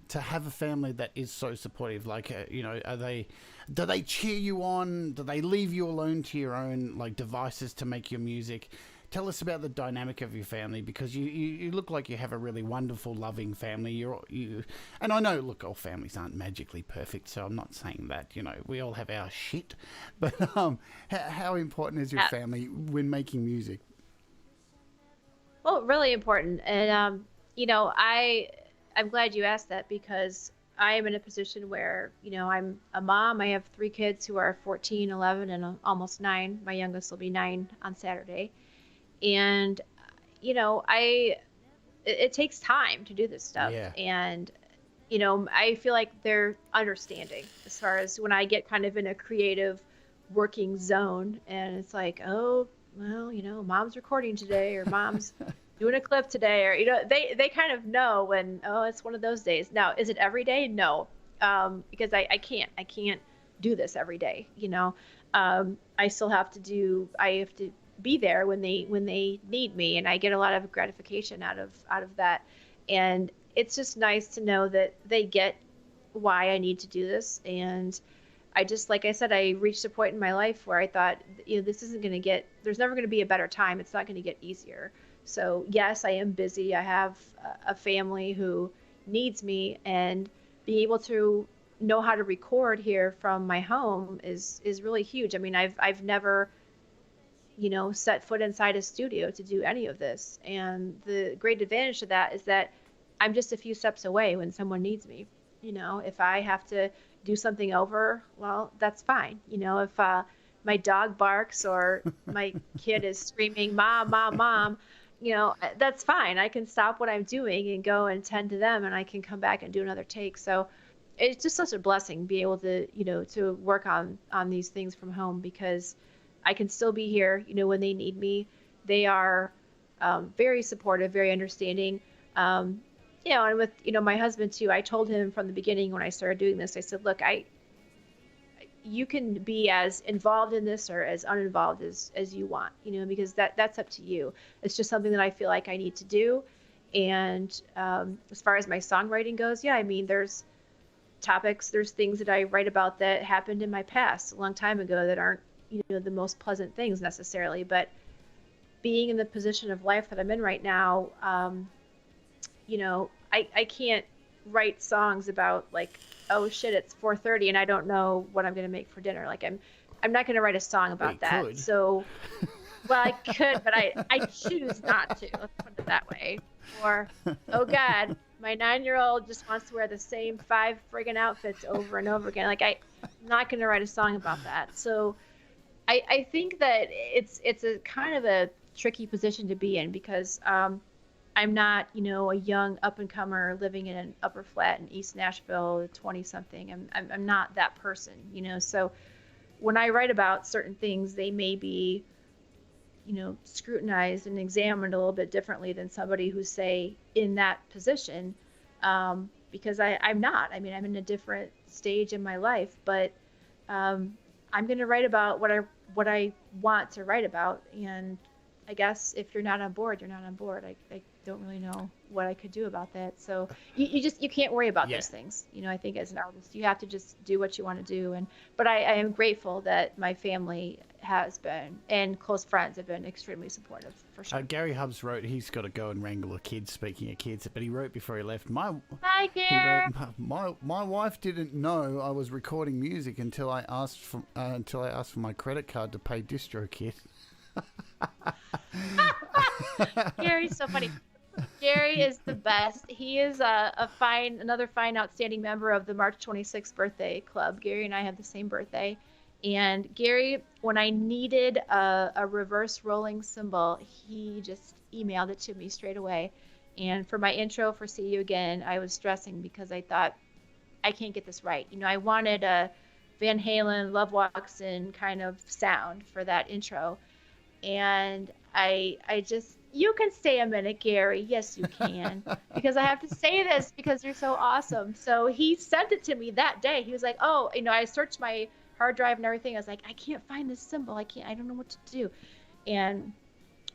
to have a family that is so supportive? Like, do they cheer you on? Do they leave you alone to your own, devices to make your music? Tell us about the dynamic of your family, because you look like you have a really wonderful, loving family. And I know, look, all families aren't magically perfect, so I'm not saying that. We all have our shit. But how important is your family when making music? Well, really important. And, I'm glad you asked that because I am in a position where, I'm a mom. I have 3 kids who are 14, 11, and almost 9. My youngest will be 9 on Saturday. And, it takes time to do this stuff. Yeah. And, I feel like they're understanding as far as when I get kind of in a creative working zone and it's like, oh, well, mom's recording today, or mom's doing a clip today, or, they kind of know when, oh, it's one of those days. Now, is it every day? No, because I can't do this every day. I still have to be there when they need me, and I get a lot of gratification out of that. And it's just nice to know that they get why I need to do this. And I just, like I said, I reached a point in my life where I thought, this isn't going to there's never going to be a better time. It's not going to get easier. So yes, I am busy. I have a family who needs me, and being able to know how to record here from my home is really huge. I mean, I've never set foot inside a studio to do any of this. And the great advantage to that is that I'm just a few steps away when someone needs me. If I have to do something over, well, that's fine. If my dog barks or my kid is screaming, mom, mom, mom, that's fine. I can stop what I'm doing and go and tend to them, and I can come back and do another take. So it's just such a blessing being able to, to work on these things from home, because I can still be here, when they need me. They are very supportive, very understanding. And with, my husband too, I told him from the beginning when I started doing this, I said, look, you can be as involved in this or as uninvolved as you want, because that's up to you. It's just something that I feel like I need to do. And as far as my songwriting goes, yeah, I mean, there's topics, there's things that I write about that happened in my past a long time ago that aren't, the most pleasant things necessarily, but being in the position of life that I'm in right now, I can't write songs about like, oh shit, it's 4:30 and I don't know what I'm going to make for dinner. Like I'm not going to write a song about that. Could. So, well, I could, but I choose not to. Let's put it that way. Or, oh God, my 9-year-old just wants to wear the same 5 friggin' outfits over and over again. Like I'm not going to write a song about that. So I think that it's a kind of a tricky position to be in, because I'm not, a young up and comer living in an upper flat in East Nashville, 20 something. I'm not that person, So when I write about certain things, they may be, scrutinized and examined a little bit differently than somebody who's, say, in that position. Because I'm not. I mean, I'm in a different stage in my life, but I'm going to write about what I want to write about. And I guess if you're not on board, you're not on board. I don't really know what I could do about that. So you can't worry about those things. I think as an artist, you have to just do what you want to do. But I am grateful that my family has been, and close friends have been, extremely supportive, for sure. Gary Hubbs wrote he's got to go and wrangle the kids, speaking of kids, but he wrote before he left. Hi, Gary. My wife didn't know I was recording music until I asked for my credit card to pay DistroKid. Gary's so funny. Gary is the best. He is another fine, outstanding member of the March 26th birthday club. Gary and I have the same birthday. And Gary, when I needed a reverse rolling cymbal, he just emailed it to me straight away. And for my intro for See You Again, I was stressing because I thought, I can't get this right. I wanted a Van Halen, Love Walks In kind of sound for that intro. And I just, you can stay a minute, Gary. Yes, you can. Because I have to say this because you're so awesome. So he sent it to me that day. He was like, oh, I searched my hard drive and everything. I was like, I can't find this symbol. I don't know what to do. And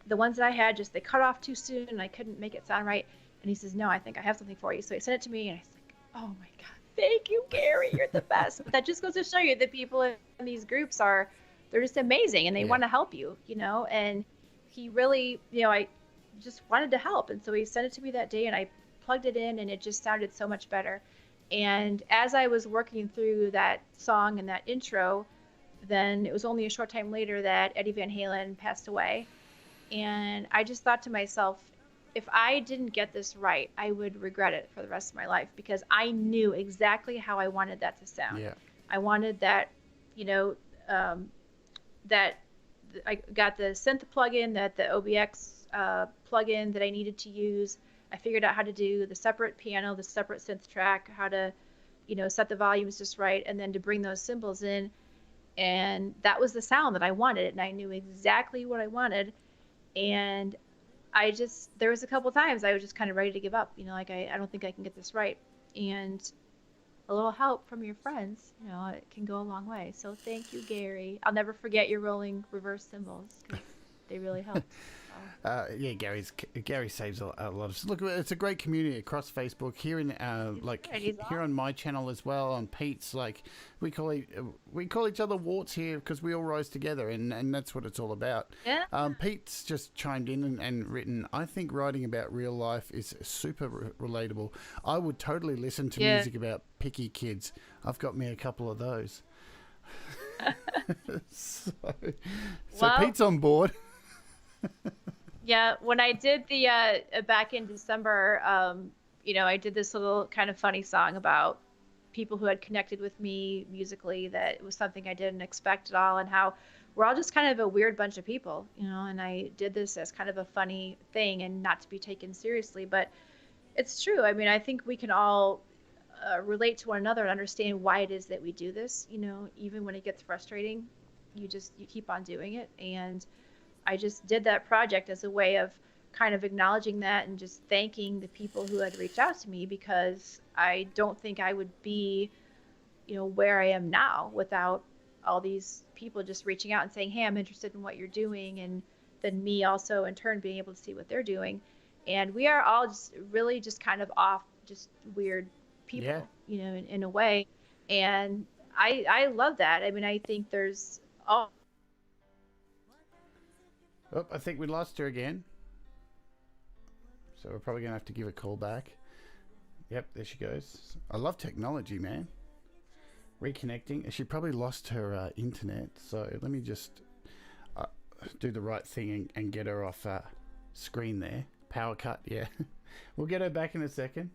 the ones that I had, they cut off too soon and I couldn't make it sound right. And he says, no, I think I have something for you. So he sent it to me and I was like, oh my God, thank you, Gary. You're the best. But that just goes to show you that people in these groups they're just amazing and they want to help you, and he really, I just wanted to help. And so he sent it to me that day and I plugged it in and it just sounded so much better. And as I was working through that song and that intro, then it was only a short time later that Eddie Van Halen passed away. And I just thought to myself, if I didn't get this right, I would regret it for the rest of my life because I knew exactly how I wanted that to sound. Yeah. I wanted that, that I got the synth plugin, that the OBX plugin that I needed to use. I figured out how to do the separate piano, the separate synth track, how to, set the volumes just right, and then to bring those cymbals in. And that was the sound that I wanted, and I knew exactly what I wanted. And there was a couple times I was just kind of ready to give up, I don't think I can get this right. And a little help from your friends, it can go a long way. So thank you, Gary. I'll never forget your rolling reverse cymbals. They really help. Gary saves a lot of. Look, it's a great community across Facebook here in here on my channel as well. On Pete's, we call each other Warts here because we all rose together, and that's what it's all about. Yeah. Pete's just chimed in and written, I think writing about real life is super relatable. I would totally listen to music about picky kids. I've got me a couple of those. so Pete's on board. Yeah, when I did the back in December, I did this little kind of funny song about people who had connected with me musically, that it was something I didn't expect at all, and how we're all just kind of a weird bunch of people, and I did this as kind of a funny thing and not to be taken seriously, but it's true. I mean, I think we can all relate to one another and understand why it is that we do this, even when it gets frustrating, you keep on doing it. And I just did that project as a way of kind of acknowledging that and just thanking the people who had reached out to me, because I don't think I would be, where I am now without all these people just reaching out and saying, hey, I'm interested in what you're doing. And then me also in turn being able to see what they're doing. And we are all just really just kind of off, just weird people, in a way. And I love that. I mean, I think there's all. Oh, I think we lost her again. So we're probably going to have to give a call back. Yep, there she goes. I love technology, man. Reconnecting. She probably lost her internet. So let me just do the right thing and get her off screen there. Power cut, yeah. We'll get her back in a second.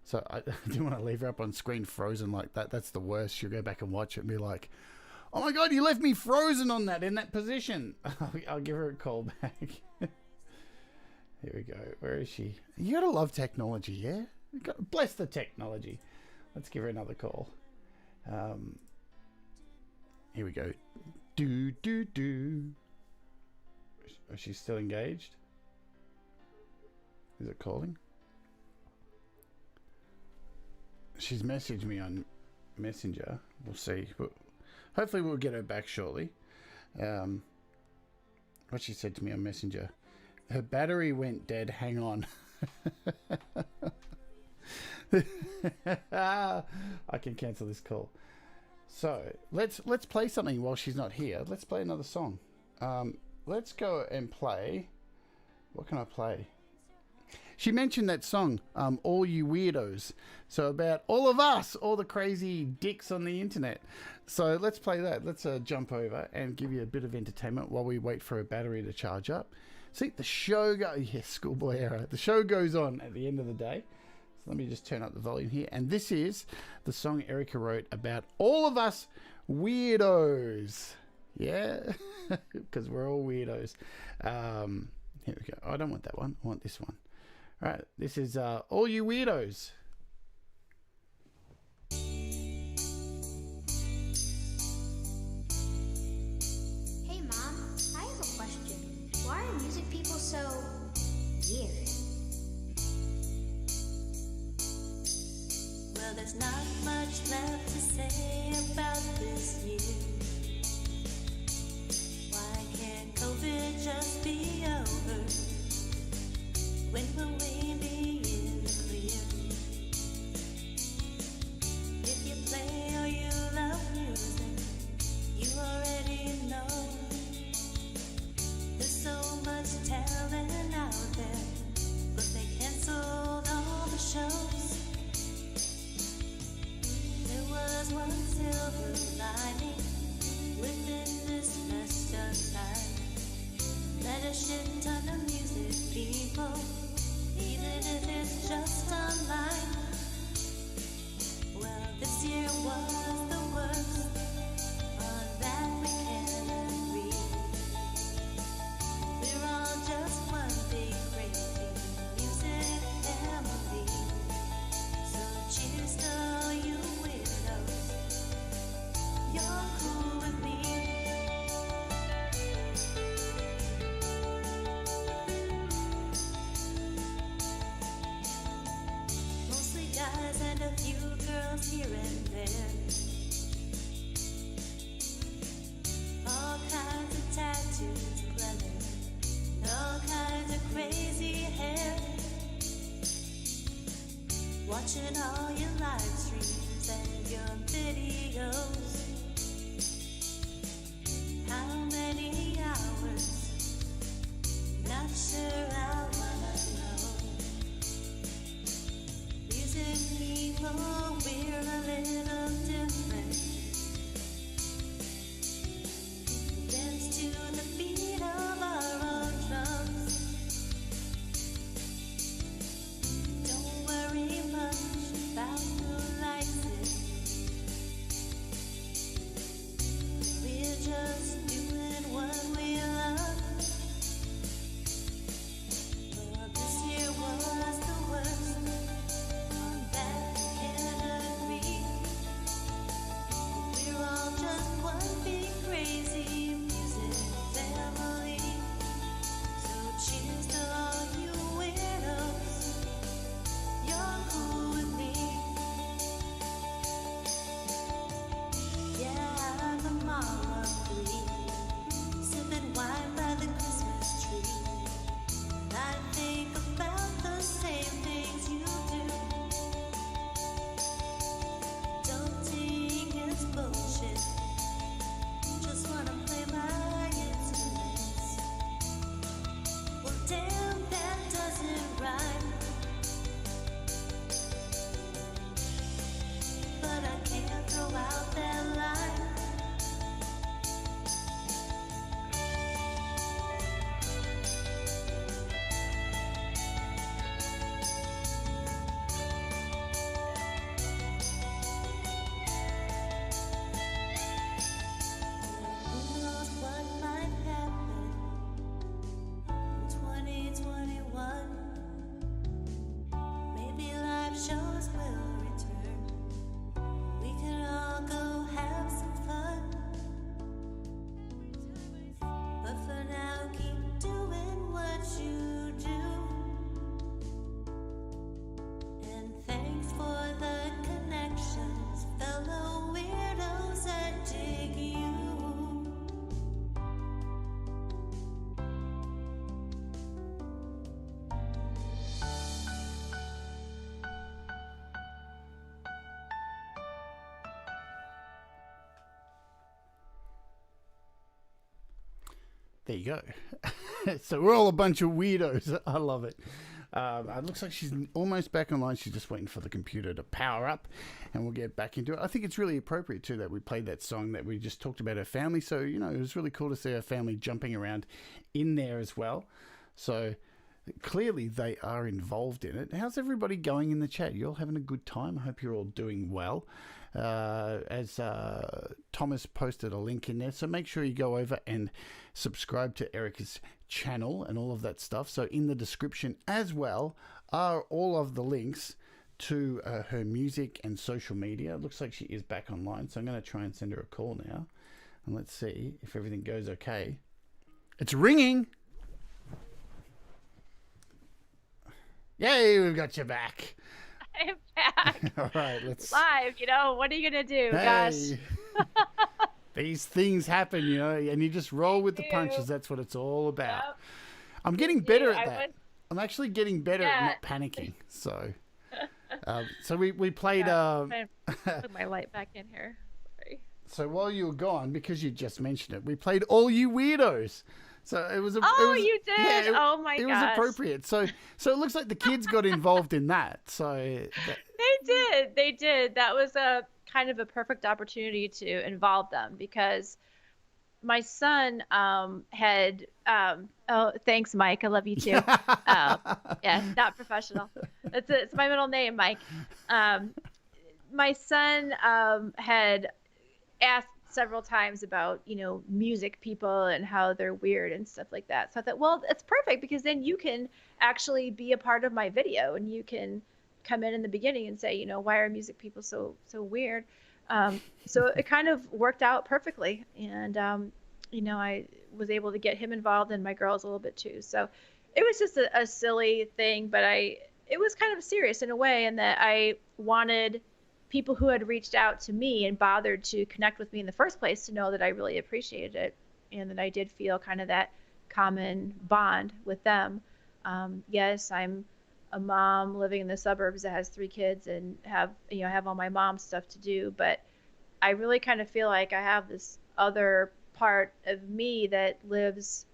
So I didn't want to leave her up on screen frozen like that. That's the worst. She'll go back and watch it and be like, oh my God, you left me frozen in that position. I'll give her a call back. Here we go. Where is she? You gotta love technology, yeah? Bless the technology. Let's give her another call. Here we go. Do. Is she still engaged? Is it calling? She's messaged me on Messenger. We'll see. But hopefully we'll get her back shortly. What she said to me on Messenger. Her battery went dead. Hang on. I can cancel this call. So let's play something while she's not here. Let's play another song. Let's go and play. What can I play? She mentioned that song, All You Weirdos. So about all of us, all the crazy dicks on the internet. So let's play that. Let's jump over and give you a bit of entertainment while we wait for a battery to charge up. See, the show schoolboy error. The show goes on at the end of the day. So let me just turn up the volume here. And this is the song Erika wrote about all of us weirdos. Yeah, because we're all weirdos. Here we go. I don't want that one. I want this one. All right, this is All You Weirdos. Hey Mom, I have a question. Why are music people so weird? Well, there's not much left to say about this year. Why can't COVID just be over? When will we be in the clear? If you play or you love music, you already know there's so much talent out there, but they canceled all the shows. There was one silver lining within this messed up time. Let a shit ton of music people, even if it's just online. Well, this year was the worst, on that we can agree. We're all just one big crazy music family. So cheers to all you weirdos, you're cool with me. Mostly guys and a few girls here and there. All kinds of tattoos, clever, and all kinds of crazy hair. Watching all your live streams and your videos. How many hours? Not sure I wanna know. Music people, we're a little different. Dance to the beat of our own drums. Don't worry much about who likes There you go. So we're all a bunch of weirdos. I love it. It looks like she's almost back online. She's just waiting for the computer to power up, and we'll get back into it. I think it's really appropriate, too, that we played that song that we just talked about her family. So, you know, it was really cool to see her family jumping around in there as well. So clearly they are involved in it. How's everybody going in the chat? You all having a good time? I hope you're all doing well. As Thomas posted a link in there, so make sure you go over and subscribe to Erika's channel and all of that stuff. So in the description as well are all of the links to her music and social media. It looks like she is back online, so I'm going to try and send her a call now, and let's see if everything goes okay. It's ringing. Yay, we've got you back. I'm back. All right, let's Live, you know, what are you going to do, gosh? These things happen, you know, and you just roll with the punches. That's what it's all about. Yep. I'm getting better at that. I'm actually getting better at not panicking. So we played. Put my light back in here. Sorry. So while you were gone, because you just mentioned it, we played All You Weirdos. So it was. You did? Yeah, oh my gosh. It was appropriate. So it looks like the kids got involved in that. So They did. That was a kind of a perfect opportunity to involve them, because my son had oh, thanks, Mike, I love you too. Yeah, not professional. It's my middle name, Mike. My son had asked several times about, you know, music people and how they're weird and stuff like that. So I thought, well, it's perfect, because then you can actually be a part of my video, and you can come in the beginning and say, you know, why are music people so weird? So it kind of worked out perfectly, and you know, I was able to get him involved, and my girls a little bit too. So it was just a silly thing, but it was kind of serious in a way, in that I wanted people who had reached out to me and bothered to connect with me in the first place to know that I really appreciated it, and that I did feel kind of that common bond with them. Yes, I'm a mom living in the suburbs that has 3 kids and have all my mom stuff to do, but I really kind of feel like I have this other part of me that lives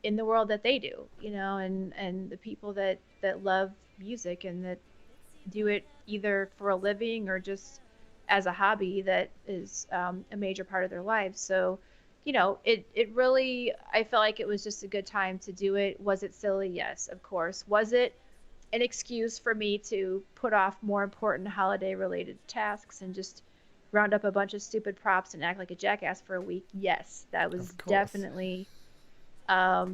in the world that they do, you know, and the people that love music and that do it either for a living or just as a hobby that is a major part of their lives. So, you know, it really, I felt like it was just a good time to do it. Was it silly? Yes, of course. Was it an excuse for me to put off more important holiday related tasks and just round up a bunch of stupid props and act like a jackass for a week? Yes, that was definitely a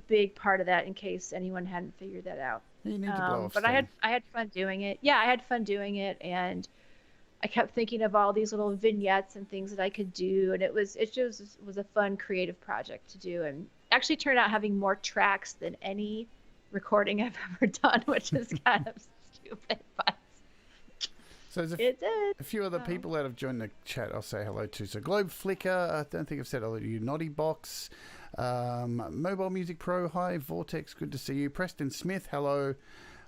big part of that, in case anyone hadn't figured that out. You need to blow off but steam. I had fun doing it. Yeah, I had fun doing it, and I kept thinking of all these little vignettes and things that I could do, and it just was a fun creative project to do, and actually turned out having more tracks than any recording I've ever done, which is kind of stupid, but So there's it did. a few other people that have joined the chat I'll say hello to. So Globe Flicker, I don't think I've said hello to you. Naughty Box, Mobile Music Pro, hi. Vortex, good to see you. Preston Smith, hello.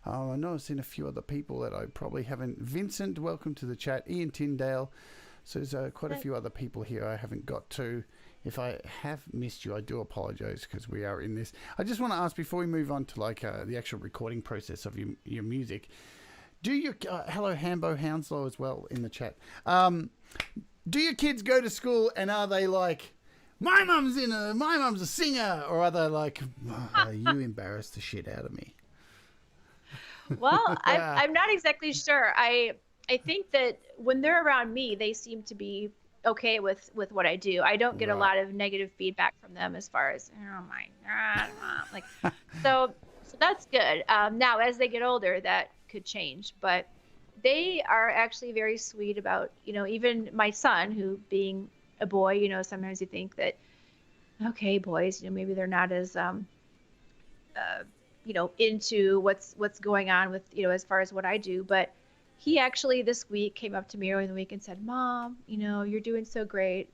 I know I've seen a few other people that I probably haven't. Vincent, welcome to the chat. Ian Tyndale. So there's quite a few other people here I haven't got to. If I have missed you, I do apologize, because we are in this. I just want to ask, before we move on to like the actual recording process of your music, do your hello Hambo Hounslow as well in the chat. Do your kids go to school and are they like, my mum's a singer, or are they like, oh, you embarrassed the shit out of me? Well, I'm not exactly sure. I think that when they're around me, they seem to be okay with what I do. I don't get a lot of negative feedback from them as far as, oh my God, Mom. Like, so that's good. Now, as they get older, that could change, but they are actually very sweet about, you know, even my son, who being a boy, you know, sometimes you think that, okay, boys, you know, maybe they're not as, you know, into what's going on with, you know, as far as what I do, but he actually this week came up to me early in the week and said, Mom, you know, you're doing so great.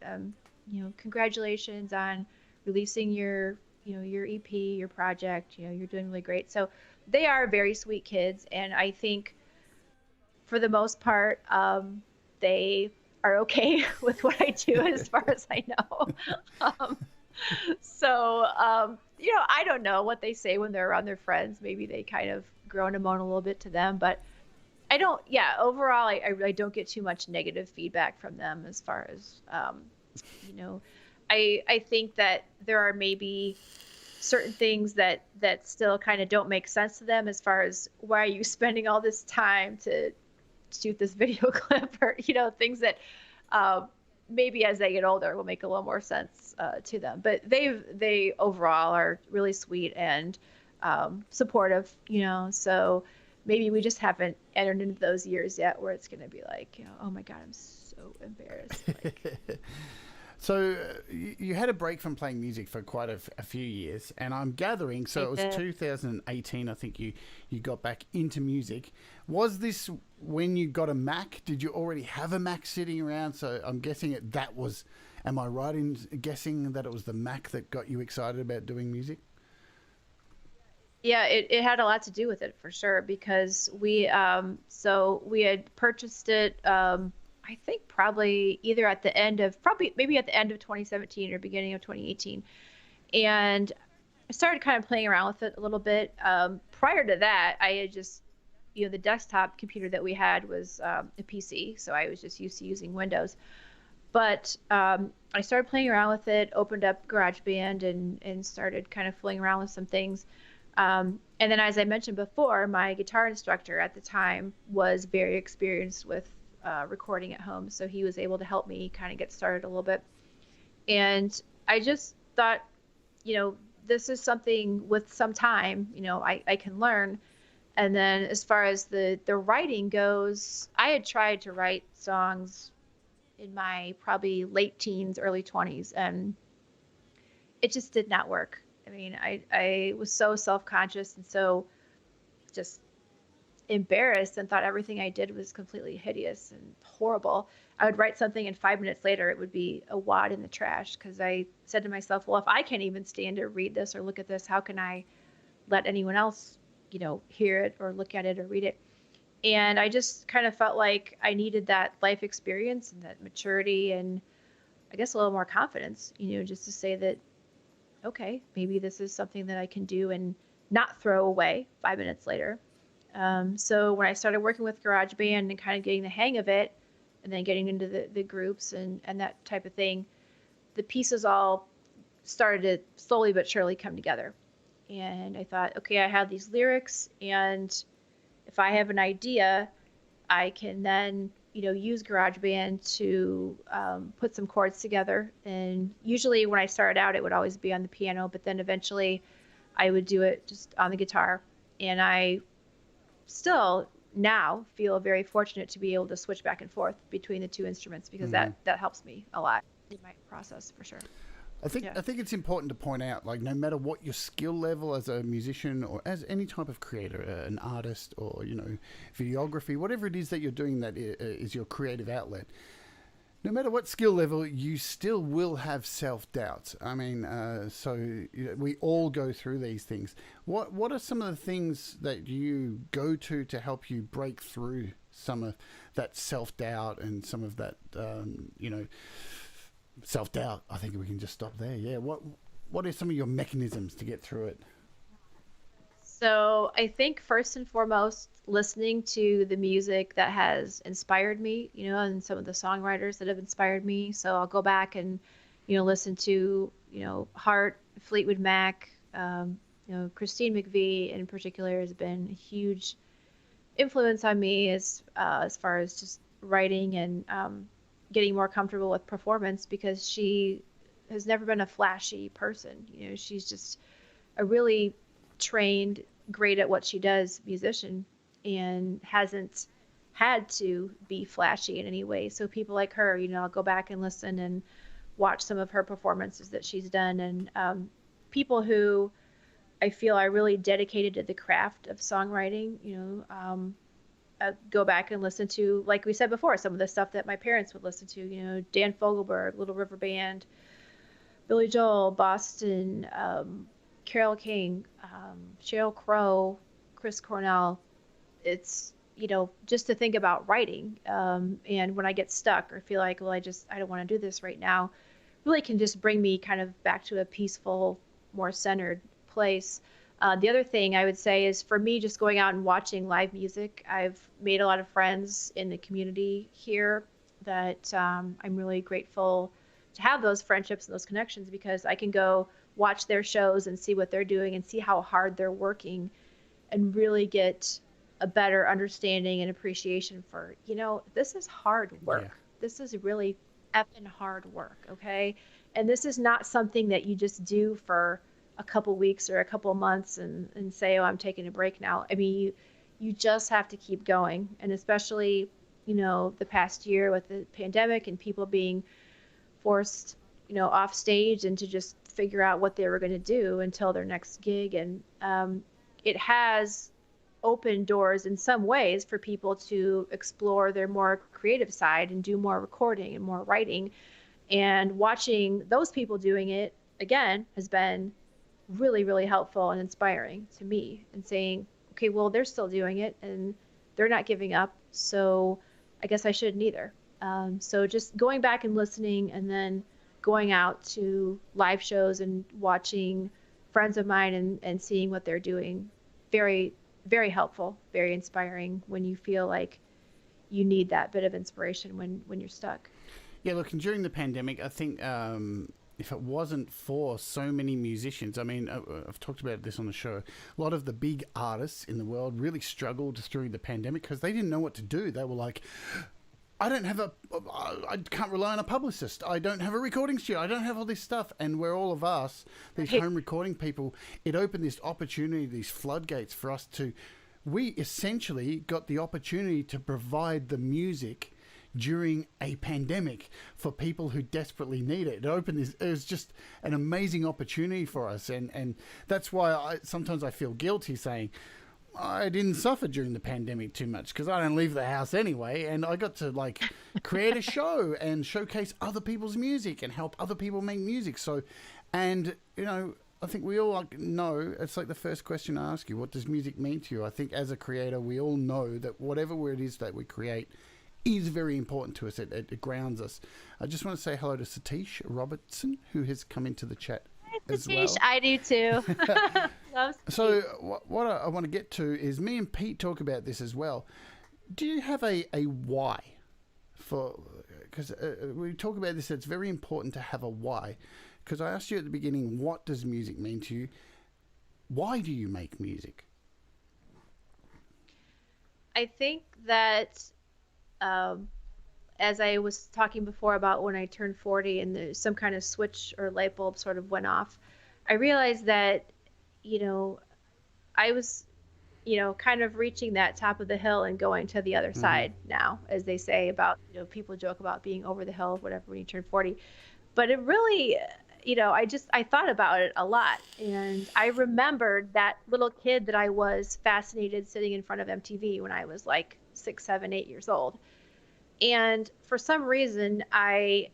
You know, congratulations on releasing your EP, your project, you know, you're doing really great. So they are very sweet kids. And I think for the most part, they are okay with what I do as far as I know. So, I don't know what they say when they're around their friends. Maybe they kind of groan and moan a little bit to them, but I don't, yeah, overall, I really don't get too much negative feedback from them as far as, you know, I think that there are maybe certain things that still kind of don't make sense to them as far as why are you spending all this time to shoot this video clip, or things that uh, maybe as they get older will make a little more sense to them. But they overall are really sweet and supportive, so maybe we just haven't entered into those years yet where it's going to be like, oh my god, I'm so embarrassed, like. So you had a break from playing music for quite a few years, and I'm gathering, so it was 2018, I think you got back into music. Was this when you got a Mac? Did you already have a Mac sitting around? So I'm guessing that was, am I right in guessing that it was the Mac that got you excited about doing music? Yeah, it had a lot to do with it for sure, because we had purchased it, I think probably either maybe at the end of 2017 or beginning of 2018. And I started kind of playing around with it a little bit. Prior to that, I had just, the desktop computer that we had was a PC, so I was just used to using Windows. But I started playing around with it, opened up GarageBand, and started kind of fooling around with some things. And then, as I mentioned before, my guitar instructor at the time was very experienced with recording at home, so he was able to help me kind of get started a little bit. And I just thought, this is something with some time, I can learn. And then as far as the writing goes, I had tried to write songs in my probably late teens, early 20s, and it just did not work. I mean, I was so self-conscious and so just embarrassed and thought everything I did was completely hideous and horrible. I would write something and 5 minutes later it would be a wad in the trash, because I said to myself, well, if I can't even stand to read this or look at this, how can I let anyone else, hear it or look at it or read it? And I just kind of felt like I needed that life experience and that maturity and I guess a little more confidence, just to say that, okay, maybe this is something that I can do and not throw away 5 minutes later. So when I started working with GarageBand and kind of getting the hang of it, and then getting into the groups and that type of thing, the pieces all started to slowly but surely come together. And I thought, okay, I have these lyrics, and if I have an idea, I can then, use GarageBand to put some chords together. And usually when I started out, it would always be on the piano, but then eventually I would do it just on the guitar. And I still now feel very fortunate to be able to switch back and forth between the two instruments, because that helps me a lot in my process for sure. I think it's important to point out, like, no matter what your skill level as a musician or as any type of creator, an artist or, videography, whatever it is that you're doing that is your creative outlet, no matter what skill level, you still will have self-doubt. I mean, we all go through these things. What are some of the things that you go to help you break through some of that self-doubt and some of that, self-doubt? I think we can just stop there. Yeah. What are some of your mechanisms to get through it? So I think first and foremost, listening to the music that has inspired me, and some of the songwriters that have inspired me. So I'll go back and, listen to, Heart, Fleetwood Mac, Christine McVie in particular has been a huge influence on me as far as just writing and getting more comfortable with performance, because she has never been a flashy person. She's just a really trained, great at what she does musician, and hasn't had to be flashy in any way. So people like her, I'll go back and listen and watch some of her performances that she's done, and people who I feel are really dedicated to the craft of songwriting. Go back and listen to, like we said before, some of the stuff that my parents would listen to, Dan Fogelberg, Little River Band, Billy Joel, Boston, Carole King, Sheryl Crow, Chris Cornell. It's, just to think about writing. And when I get stuck or feel like, well, I don't want to do this right now, really can just bring me kind of back to a peaceful, more centered place. The other thing I would say is for me, just going out and watching live music. I've made a lot of friends in the community here that I'm really grateful to have those friendships and those connections, because I can go watch their shows and see what they're doing and see how hard they're working and really get a better understanding and appreciation for, this is hard work. Yeah. This is really effing hard work, okay? And this is not something that you just do for a couple weeks or a couple months and say, oh, I'm taking a break now. I mean, you just have to keep going. And especially, the past year with the pandemic and people being forced, off stage and to just figure out what they were going to do until their next gig. And it has opened doors in some ways for people to explore their more creative side and do more recording and more writing. And watching those people doing it again has been really, really helpful and inspiring to me, and saying, okay, well, they're still doing it and they're not giving up. So I guess I shouldn't either. So just going back and listening, and then going out to live shows and watching friends of mine and seeing what they're doing. Very, very helpful, very inspiring when you feel like you need that bit of inspiration when you're stuck. Yeah, look, and during the pandemic, I think if it wasn't for so many musicians, I mean, I've talked about this on the show, a lot of the big artists in the world really struggled during the pandemic because they didn't know what to do. They were like, I can't rely on a publicist. I don't have a recording studio. I don't have all this stuff. And where all of us, these home recording people, it opened this opportunity, these floodgates for us we essentially got the opportunity to provide the music during a pandemic for people who desperately need it. It was just an amazing opportunity for us. And that's why sometimes I feel guilty saying, I didn't suffer during the pandemic too much because I don't leave the house anyway, and I got to create a show and showcase other people's music and help other people make music. So, and I think we all know, it's like the first question I ask you, what does music mean to you? I think as a creator, we all know that whatever it is that we create is very important to us. It grounds us. I just want to say hello to Satish Robertson, who has come into the chat as well. Satish, I do too. Love Satish. So what I want to get to is me and Pete talk about this as well. Do you have a why for, because we talk about this, it's very important to have a why, because I asked you at the beginning, what does music mean to you? Why do you make music? I think that as I was talking before about when I turned 40 and some kind of switch or light bulb sort of went off, I realized that, I was, kind of reaching that top of the hill and going to the other side now, as they say about, people joke about being over the hill, whatever, when you turn 40. But it really, I thought about it a lot. And I remembered that little kid that I was, fascinated sitting in front of MTV when I was like 6, 7, 8 years old. And for some reason, I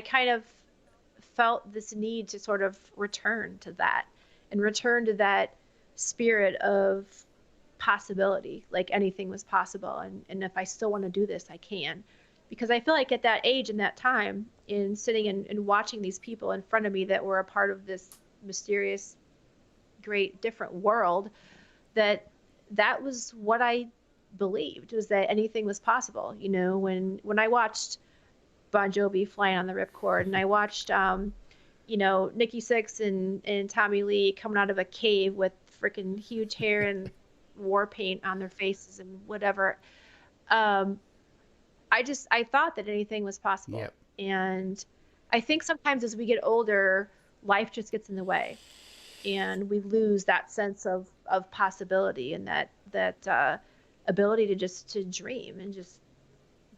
kind of felt this need to sort of return to that and return to that spirit of possibility, like anything was possible. And if I still want to do this, I can. Because I feel like at that age and that time, in sitting and watching these people in front of me that were a part of this mysterious, great, different world, that was what I believed, was that anything was possible. When I watched Bon Jovi Flying on the Ripcord, and I watched Nikki Sixx and Tommy Lee coming out of a cave with freaking huge hair and war paint on their faces and whatever, I thought that anything was possible. Yep. And I think sometimes as we get older, life just gets in the way and we lose that sense of possibility and that ability to dream and just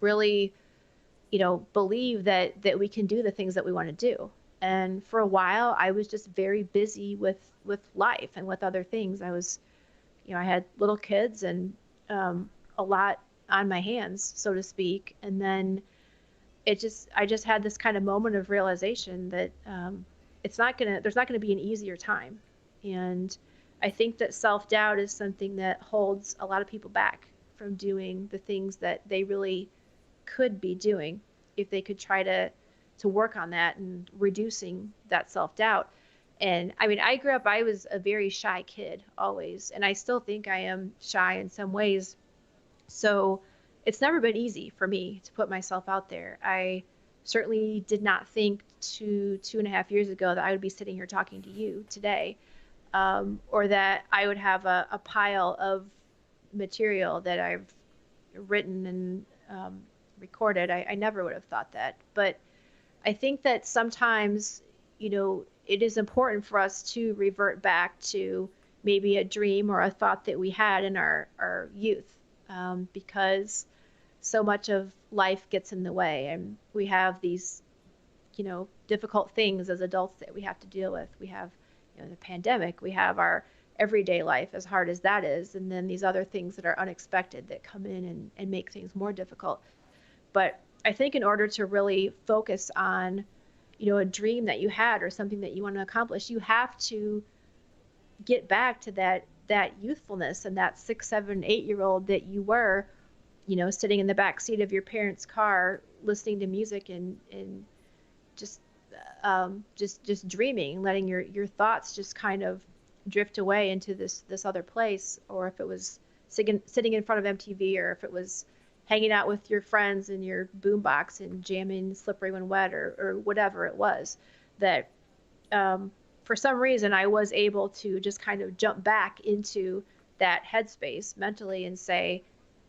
really, believe that we can do the things that we want to do. And for a while, I was just very busy with life and with other things. I was, I had little kids and a lot on my hands, so to speak. And then I just had this kind of moment of realization that there's not gonna be an easier time. And I think that self-doubt is something that holds a lot of people back from doing the things that they really could be doing if they could try to to work on that and reducing that self-doubt. And I mean, I grew up, I was a very shy kid always, and I still think I am shy in some ways. So it's never been easy for me to put myself out there. I certainly did not think 2.5 years ago that I would be sitting here talking to you today, or that I would have a pile of material that I've written and recorded. I never would have thought that. But I think that sometimes, it is important for us to revert back to maybe a dream or a thought that we had in our youth, because so much of life gets in the way, and we have these, difficult things as adults that we have to deal with. We have, the pandemic, we have our everyday life, as hard as that is, and then these other things that are unexpected that come in and make things more difficult. But I think in order to really focus on, a dream that you had or something that you want to accomplish, you have to get back to that youthfulness and that 6, 7, 8-year-old that you were, sitting in the back seat of your parents' car, listening to music and just dreaming, letting your thoughts just kind of drift away into this other place. Or if it was sitting in front of MTV, or if it was hanging out with your friends in your boombox and jamming Slippery When Wet, or whatever it was, that for some reason I was able to just kind of jump back into that headspace mentally and say,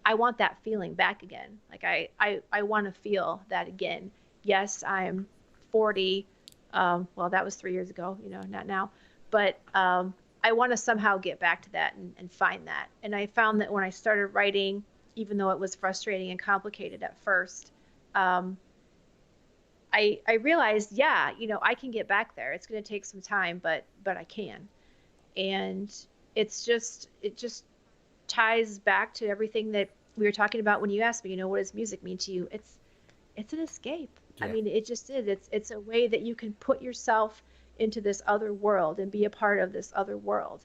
I want that feeling back again. Like I want to feel that again. Yes, I'm 40. Well, that was 3 years ago, not now. But I want to somehow get back to that and find that. And I found that when I started writing, even though it was frustrating and complicated at first, I realized, I can get back there. It's going to take some time, but I can. And it just ties back to everything that we were talking about when you asked me, what does music mean to you? It's an escape. Yeah. I mean, it just is. It's a way that you can put yourself into this other world and be a part of this other world.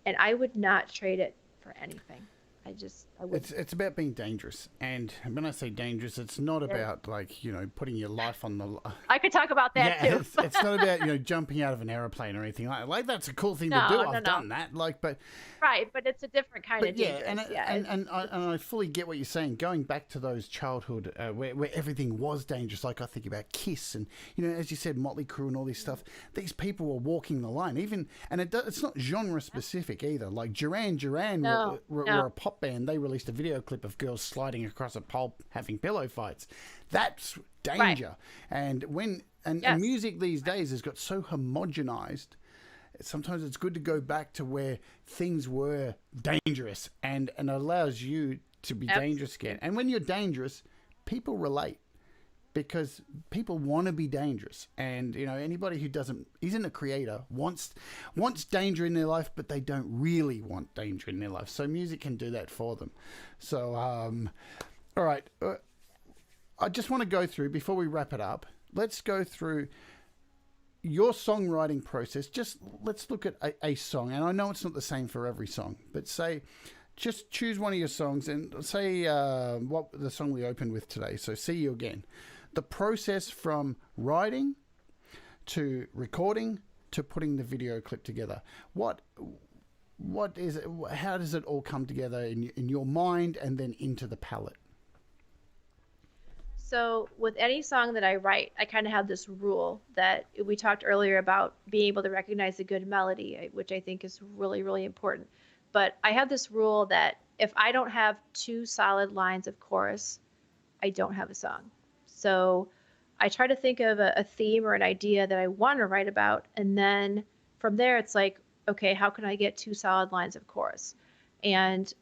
And I would not trade it for anything. I wouldn't. It's about being dangerous, and when I say dangerous, it's not about putting your life on the. I could talk about that too. It's not about jumping out of an airplane or anything like that's a cool thing to do. I've done that, but right, but it's a different kind of dangerous. And I fully get what you're saying. Going back to those childhood where everything was dangerous, like I think about Kiss and as you said, Motley Crue and all this stuff. These people were walking the line, it's not genre specific either. Like Duran Duran were a pop band. They released a video clip of girls sliding across a pole having pillow fights. That's danger. Right. And music these days has got so homogenized, sometimes it's good to go back to where things were dangerous and it allows you to be dangerous again. And when you're dangerous, people relate, because people want to be dangerous. And anybody who isn't a creator wants danger in their life, but they don't really want danger in their life. So music can do that for them. So all right, I just want to go through, before we wrap it up, let's go through your songwriting process. Just let's look at a song, and I know it's not the same for every song, but just choose one of your songs and say what the song we opened with today. So See You Again. The process from writing to recording to putting the video clip together. What is it? How does it all come together in your mind and then into the palette? So with any song that I write, I kind of have this rule that we talked earlier about being able to recognize a good melody, which I think is really, really important. But I have this rule that if I don't have 2 solid lines of chorus, I don't have a song. So I try to think of a theme or an idea that I want to write about. And then from there, it's like, okay, how can I get 2 solid lines of chorus? And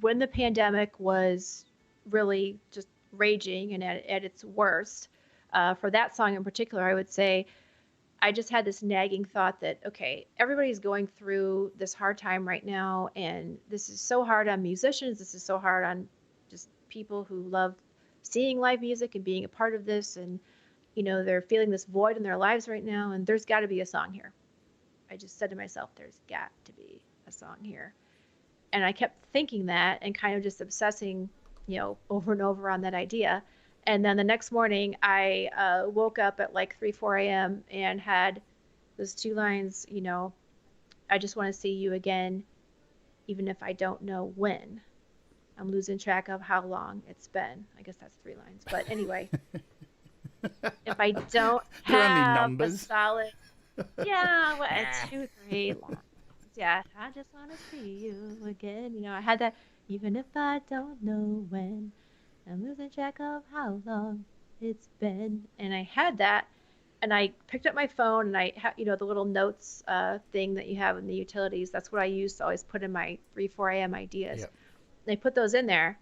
when the pandemic was really just raging and at its worst, for that song in particular, I would say I just had this nagging thought that, okay, everybody's going through this hard time right now. And this is so hard on musicians. This is so hard on just people who love seeing live music and being a part of this, and they're feeling this void in their lives right now, and there's got to be a song here. I just said to myself, there's got to be a song here. And I kept thinking that and kind of just obsessing over and over on that idea. And then the next morning, I woke up at like 3, 4 a.m. and had those 2 lines, I just want to see you again, even if I don't know when. I'm losing track of how long it's been. I guess that's 3 lines. But anyway, if I don't They're only have a numbers. solid, yeah, well, 2, 3 lines. Yeah, I just want to see you again. I had that, even if I don't know when. I'm losing track of how long it's been. And I had that, and I picked up my phone, and I had, the little notes thing that you have in the utilities. That's what I used to always put in my 3, 4 a.m. ideas. Yep. And I put those in there.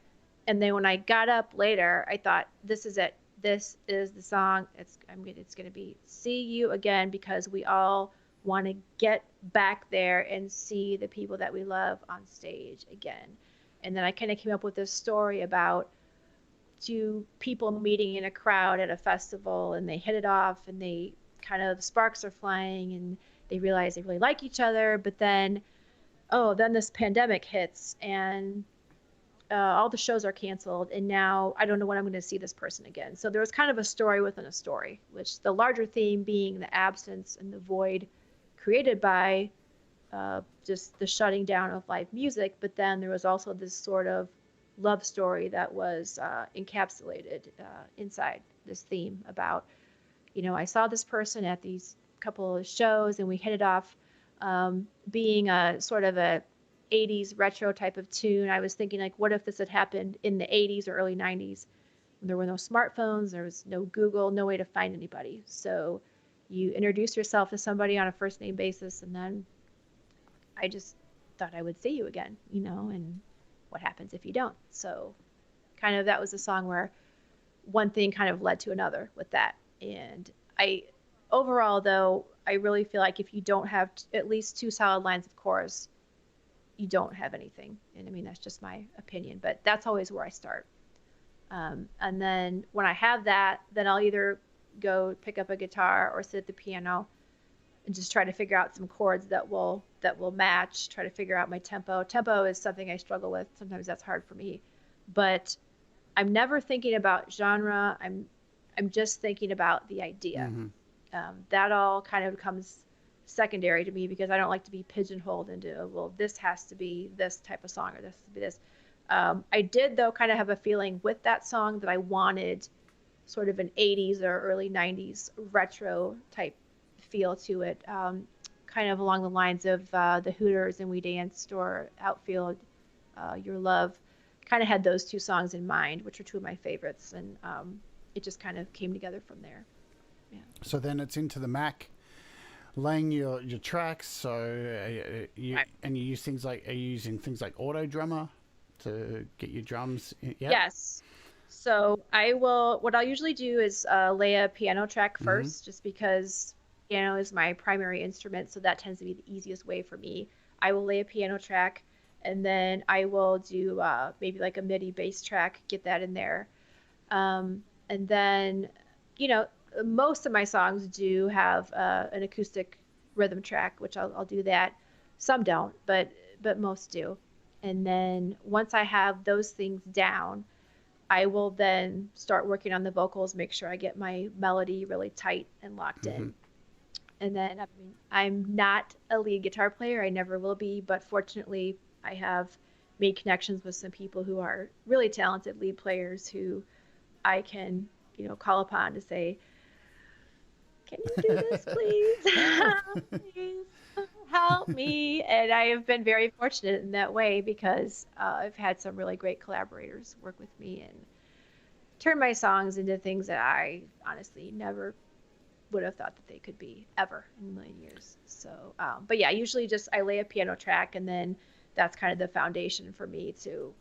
And then when I got up later, I thought, this is it. This is the song. It's going to be See You Again, because we all want to get back there and see the people that we love on stage again. And then I kind of came up with this story about 2 people meeting in a crowd at a festival, and they hit it off, and they kind of, the sparks are flying, and they realize they really like each other. But then, then this pandemic hits, and all the shows are canceled, and now I don't know when I'm going to see this person again. So there was kind of a story within a story, which the larger theme being the absence and the void created by just the shutting down of live music. But then there was also this sort of love story that was encapsulated inside this theme about, I saw this person at these couple of shows, and we hit it off, being a sort of a 80s retro type of tune. I was thinking, like, what if this had happened in the 80s or early 90s? There were no smartphones, there was no Google, no way to find anybody. So you introduce yourself to somebody on a first name basis, and then I just thought I would see you again, and what happens if you don't? So kind of, that was a song where one thing kind of led to another with that. And overall though, I really feel like if you don't have at least 2 solid lines of chorus, you don't have anything. And I mean, that's just my opinion, but that's always where I start. And then when I have that, then I'll either go pick up a guitar or sit at the piano and just try to figure out some chords that will match, try to figure out my tempo. Tempo is something I struggle with. Sometimes that's hard for me. But I'm never thinking about genre. I'm just thinking about the idea. Mm-hmm. That all kind of becomes secondary to me, because I don't like to be pigeonholed into, well, this has to be this type of song, or this has to be this. I did, though, kind of have a feeling with that song that I wanted sort of an 80s or early 90s retro type feel to it, kind of along the lines of the Hooters and We Danced, or Outfield, Your Love. Kind of had those 2 songs in mind, which are 2 of my favorites, and it just kind of came together from there. Yeah. So then it's into the Mac, laying your tracks. So Right. and you use things like, are you using things like Auto Drummer to get your drums? Yeah. Yes. So what I'll usually do is lay a piano track first, just because piano is my primary instrument, so that tends to be the easiest way for me. I will lay a piano track, and then I will do maybe like a MIDI bass track, get that in there. And then, most of my songs do have an acoustic rhythm track, which I'll do that. Some don't, but most do. And then once I have those things down, I will then start working on the vocals, make sure I get my melody really tight and locked in. And then, I'm not a lead guitar player. I never will be, but fortunately I have made connections with some people who are really talented lead players who I can, call upon to say, can you do this, please? Please help me. And I have been very fortunate in that way, because I've had some really great collaborators work with me and turn my songs into things that I honestly never would have thought that they could be ever in a million years. So, but yeah, usually just I lay a piano track, and then that's kind of the foundation for me to,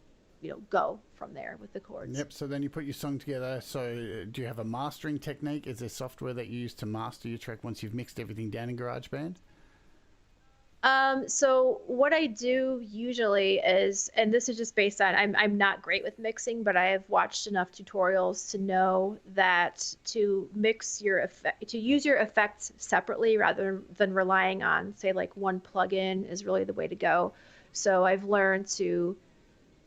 go from there with the chords. Yep. So then you put your song together. So do you have a mastering technique? Is there software that you use to master your track once you've mixed everything down in GarageBand? So what I do usually is, and this is just based on, I'm not great with mixing, but I have watched enough tutorials to know that to mix your effect, to use your effects separately rather than relying on, say, like one plugin is really the way to go. So I've learned to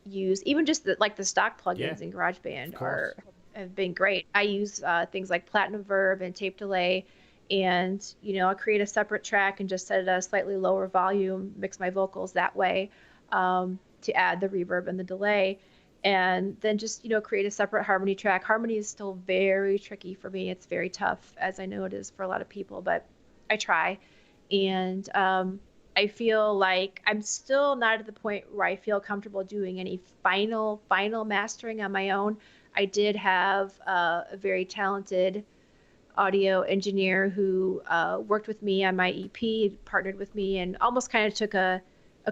use even just the stock plugins in GarageBand are have been great. I use things like platinum verb and tape delay, and I'll create a separate track and just set it at a slightly lower volume, mix my vocals that way, to add the reverb and the delay, and then just create a separate harmony track. Harmony is still very tricky for me. It's very tough, as I know it is for a lot of people, but I try. And I feel like I'm still not at the point where I feel comfortable doing any final mastering on my own. I did have a very talented audio engineer who worked with me on my EP, partnered with me, and almost kind of took a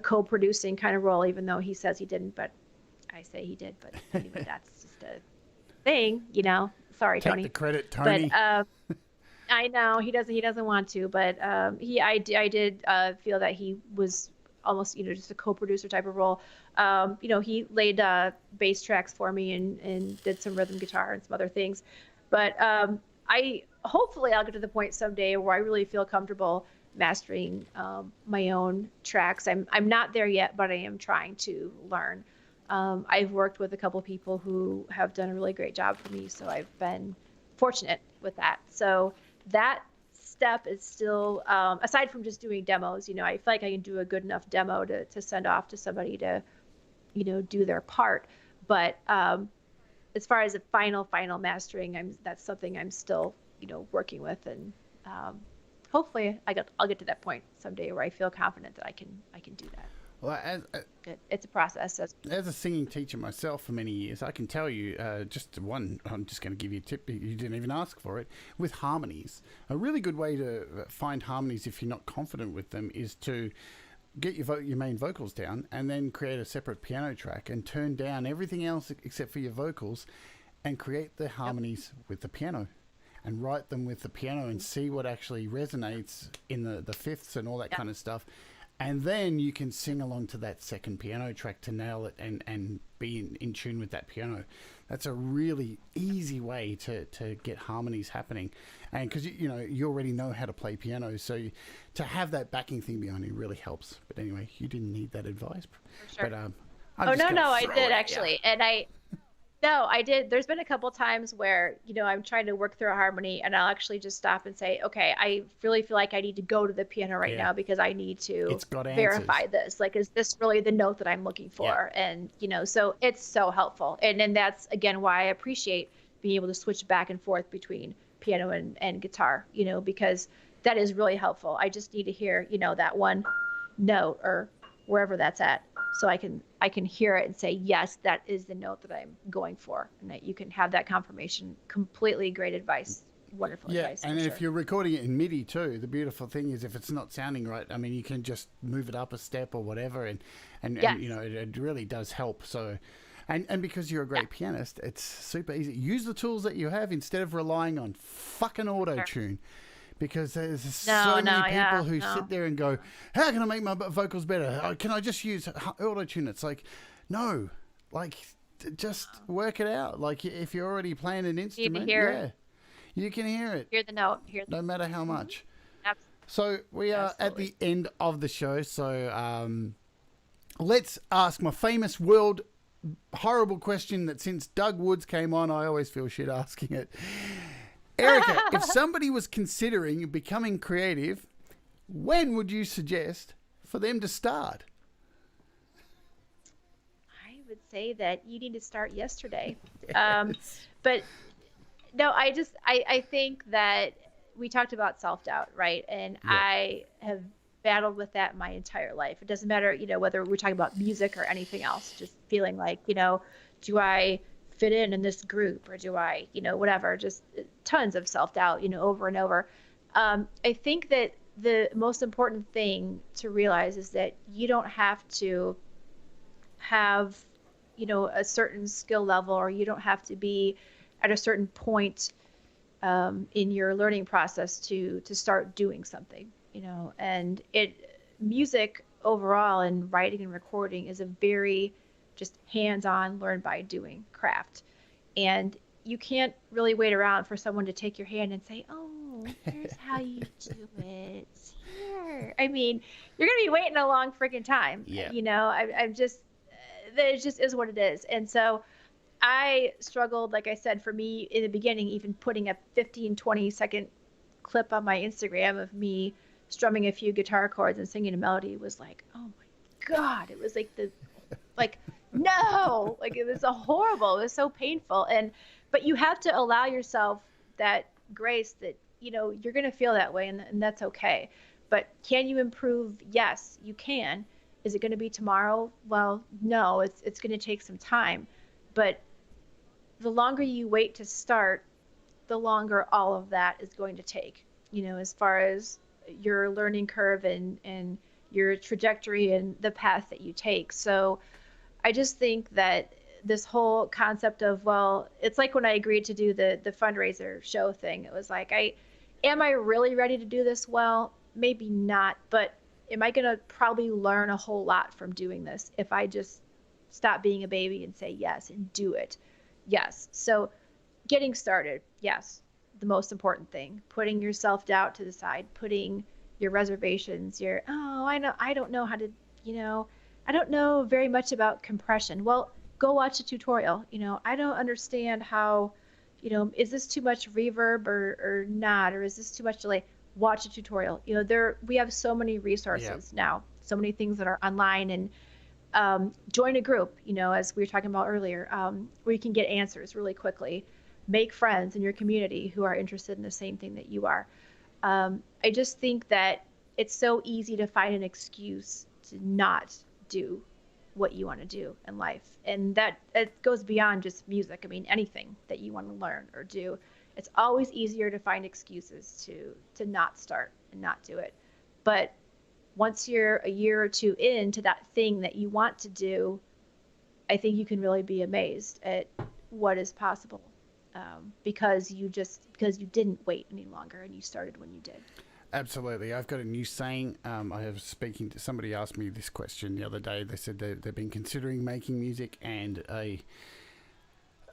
co-producing kind of role, even though he says he didn't, but I say he did. But anyway, that's just a thing, Sorry, Take Tony. the credit, Tony. But I know he doesn't want to, but I did feel that he was almost just a co-producer type of role. He laid bass tracks for me and did some rhythm guitar and some other things. But hopefully I'll get to the point someday where I really feel comfortable mastering my own tracks. I'm not there yet, but I am trying to learn. I've worked with a couple people who have done a really great job for me, so I've been fortunate with that. So that step is still, aside from just doing demos, I feel like I can do a good enough demo to send off to somebody to, do their part. But as far as the final mastering, that's something I'm still, working with, and hopefully I'll get to that point someday where I feel confident that I can do that. Well, It's a process. as a singing teacher myself for many years, I can tell you I'm just going to give you a tip. You didn't even ask for it. With harmonies, a really good way to find harmonies if you're not confident with them is to get your main vocals down and then create a separate piano track and turn down everything else except for your vocals and create the harmonies with the piano and write them with the piano and see what actually resonates in the fifths and all that kind of stuff. And then you can sing along to that second piano track to nail it and be in tune with that piano. That's a really easy way to get harmonies happening. And because, you already know how to play piano, so to have that backing thing behind you really helps. But anyway, you didn't need that advice. For sure. But, I did actually. And I did. There's been a couple times where, I'm trying to work through a harmony and I'll actually just stop and say, okay, I really feel like I need to go to the piano right now because I need to verify this. Like, is this really the note that I'm looking for? Yeah. And, so it's so helpful. And then that's, again, why I appreciate being able to switch back and forth between piano and guitar, because that is really helpful. I just need to hear, that one note or wherever that's at. So I can hear it and say, yes, that is the note that I'm going for, and that you can have that confirmation. Completely great advice. Wonderful advice. Yeah, and if you're recording it in MIDI too, the beautiful thing is if it's not sounding right, I mean, you can just move it up a step or whatever, and it really does help. So, and because you're a great pianist, it's super easy. Use the tools that you have instead of relying on fucking auto-tune. Because there's so many people who sit there and go, how can I make my vocals better? Can I just use auto-tune? It's like, no, just work it out. Like, if you're already playing an instrument, you can hear it. Hear the note. No matter how much. Absolutely. So we are at the end of the show. So let's ask my famous world horrible question that since Doug Woods came on, I always feel shit asking it. Erika, if somebody was considering becoming creative, when would you suggest for them to start? I would say that you need to start yesterday. But no, I think that we talked about self-doubt, right? And I have battled with that my entire life. It doesn't matter, whether we're talking about music or anything else, just feeling like, do I fit in this group, or do I, whatever, just tons of self-doubt, over and over. I think that the most important thing to realize is that you don't have to have, a certain skill level, or you don't have to be at a certain point in your learning process to start doing something, and music overall and writing and recording is a very just hands-on, learn by doing craft. And you can't really wait around for someone to take your hand and say, oh, here's how you do it. Here. I mean, you're going to be waiting a long freaking time. Yeah. I'm just, it just is what it is. And so I struggled, like I said, for me in the beginning, even putting a 15, 20-second clip on my Instagram of me strumming a few guitar chords and singing a melody was like, oh my God. It was like, no, like it was horrible. It was so painful. But you have to allow yourself that grace that, you're going to feel that way and that's okay. But can you improve? Yes, you can. Is it going to be tomorrow? Well, no, it's going to take some time. But the longer you wait to start, the longer all of that is going to take, as far as your learning curve and your trajectory and the path that you take. So I just think that this whole concept of, well, it's like when I agreed to do the fundraiser show thing. It was like, am I really ready to do this? Well, maybe not, but am I going to probably learn a whole lot from doing this if I just stop being a baby and say yes and do it? Yes. So getting started, yes, the most important thing. Putting your self-doubt to the side, putting your reservations, I don't know how to, I don't know very much about compression. Well, go watch a tutorial. I don't understand how, is this too much reverb or not, or is this too much delay? Watch a tutorial. We have so many resources now, so many things that are online, and join a group, as we were talking about earlier, where you can get answers really quickly. Make friends in your community who are interested in the same thing that you are. I just think that it's so easy to find an excuse to not do what you want to do in life. And that it goes beyond just music. I mean, anything that you want to learn or do. It's always easier to find excuses to not start and not do it. But once you're a year or two into that thing that you want to do, I think you can really be amazed at what is possible, because you didn't wait any longer and you started when you did. Absolutely. I've got a new saying. I was speaking to somebody, asked me this question the other day. They said they've been considering making music, and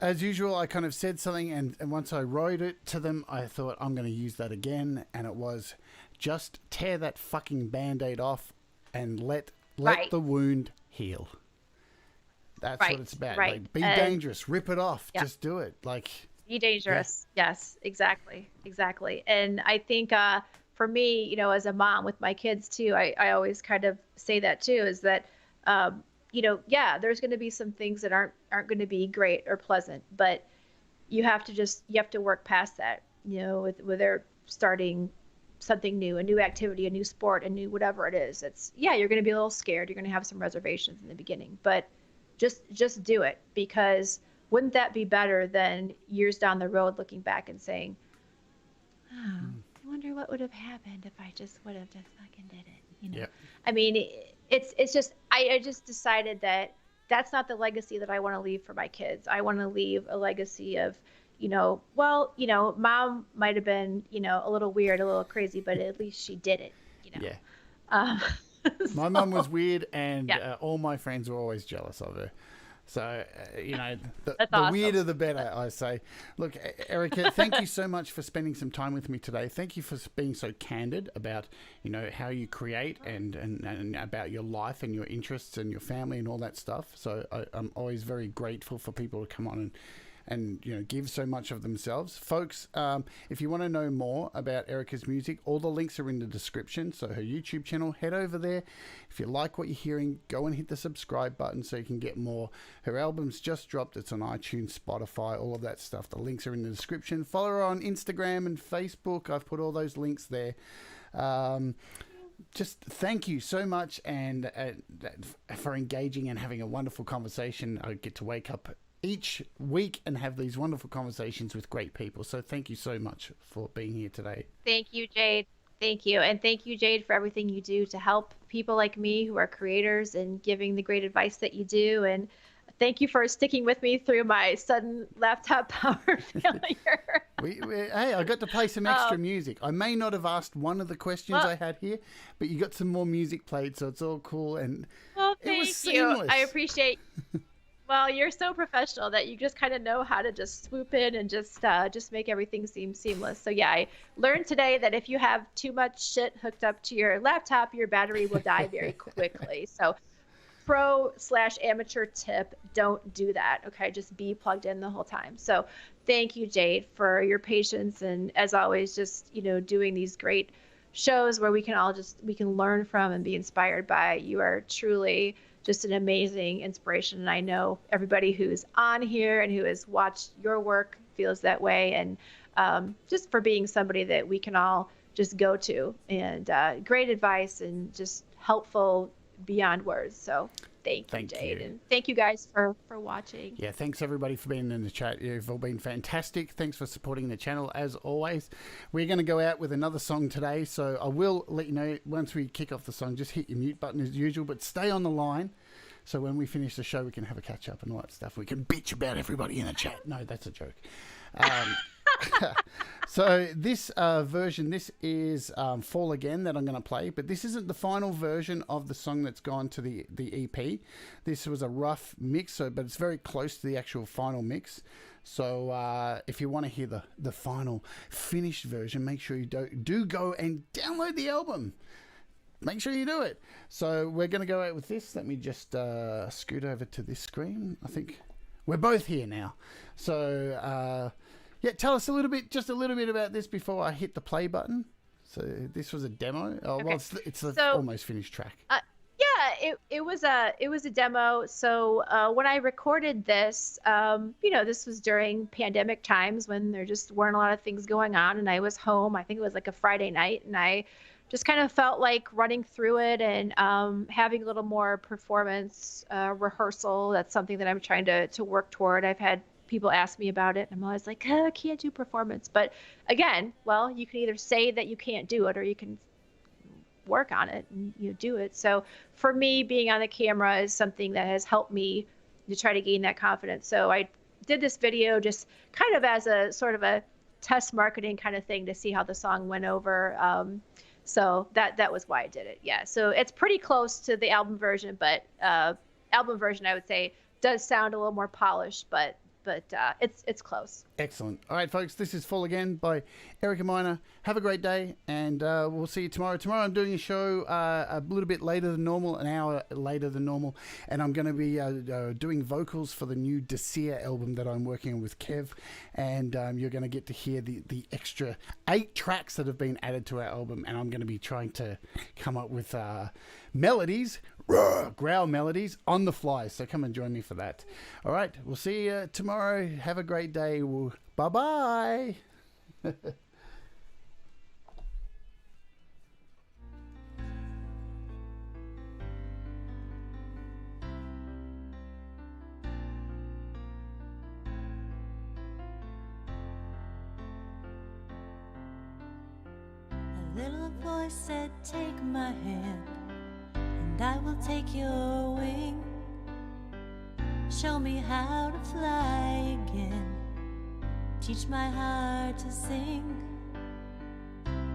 as usual, I kind of said something, and once I wrote it to them, I thought I'm going to use that again, and it was, just tear that fucking Band-Aid off and let the wound heal. That's what it's about. Right. Like, be dangerous, rip it off, just do it. Like, be dangerous. Yeah. Yes, exactly. And I think for me, as a mom with my kids too, I always kind of say that too, is that there's going to be some things that aren't going to be great or pleasant, but you have to work past that, with their starting something new, a new activity, a new sport, a new whatever it is. You're going to be a little scared. You're going to have some reservations in the beginning, but just do it, because wouldn't that be better than years down the road looking back and saying, oh, I wonder what would have happened if I just would have just fucking did it, Yep. I mean, it's just, I just decided that that's not the legacy that I want to leave for my kids. I want to leave a legacy of, mom might have been, a little weird, a little crazy, but at least she did it, Yeah. My mum was weird, and all my friends were always jealous of her. So, the awesome. weirder the better, I say. Look, Erika, thank you so much for spending some time with me today. Thank you for being so candid about, how you create and about your life and your interests and your family and all that stuff. So I'm always very grateful for people to come on and give so much of themselves. Folks, if you want to know more about Erika's music, all the links are in the description. So her YouTube channel, head over there. If you like what you're hearing, go and hit the subscribe button so you can get more. Her album's just dropped. It's on iTunes, Spotify, all of that stuff. The links are in the description. Follow her on Instagram and Facebook. I've put all those links there. Just thank you so much and for engaging and having a wonderful conversation. I get to wake up each week and have these wonderful conversations with great people. So thank you so much for being here today. Thank you, Jade. Thank you. And thank you, Jade, for everything you do to help people like me who are creators and giving the great advice that you do. And thank you for sticking with me through my sudden laptop power failure. Hey, I got to play some extra music. I may not have asked one of the questions I had here, but you got some more music played, so it's all cool. And it was seamless. I appreciate. Well, you're so professional that you just kind of know how to just swoop in and just make everything seem seamless. So yeah, I learned today that if you have too much shit hooked up to your laptop, your battery will die very quickly. So pro/amateur tip, don't do that. Okay, just be plugged in the whole time. So thank you, Jade, for your patience, and as always, just doing these great shows where we can learn from and be inspired by. You are truly just an amazing inspiration, and I know everybody who's on here and who has watched your work feels that way. And just for being somebody that we can all just go to, and great advice and just helpful beyond words. So thank you, Jade. And thank you guys for watching. Yeah, thanks everybody for being in the chat. You've all been fantastic. Thanks for supporting the channel as always. We're going to go out with another song today, so I will let you know once we kick off the song. Just hit your mute button as usual, but stay on the line, so when we finish the show we can have a catch up and all that stuff. We can bitch about everybody in the chat. No, that's a joke. So this version, this is Fall Again that I'm going to play, but this isn't the final version of the song that's gone to the EP. This was a rough mix, but it's very close to the actual final mix. So if you want to hear the final finished version, make sure you do go and download the album. Make sure you do it. So we're going to go out with this. Let me just scoot over to this screen. I think we're both here now. So yeah, tell us just a little bit about this before I hit the play button. So this was a demo. Oh, okay. Well, it's an almost finished track. Yeah, it was a demo. So when I recorded this, this was during pandemic times when there just weren't a lot of things going on, and I was home. I think it was like a Friday night, and I just kind of felt like running through it and having a little more performance rehearsal. That's something that I'm trying to work toward. I've had people ask me about it, and I'm always like, I can't do performance. But again, well, you can either say that you can't do it, or you can work on it and do it. So for me, being on the camera is something that has helped me to try to gain that confidence. So I did this video just kind of as a sort of a test marketing kind of thing to see how the song went over. So that was why I did it. Yeah. So it's pretty close to the album version, but album version, I would say, does sound a little more polished, but it's close. Excellent. All right, folks, this is Fall Again by Erika Miner. Have a great day, and we'll see you tomorrow. Tomorrow I'm doing a show a little bit later than normal, an hour later than normal, and I'm going to be doing vocals for the new Desir album that I'm working on with Kev, and you're going to get to hear the extra 8 tracks that have been added to our album, and I'm going to be trying to come up with melodies, growl melodies on the fly. So come and join me for that. All right, we'll see you tomorrow. Have a great day. Bye-bye. A little voice said, take my hand, and I will take your wing. Show me how to fly again. Teach my heart to sing.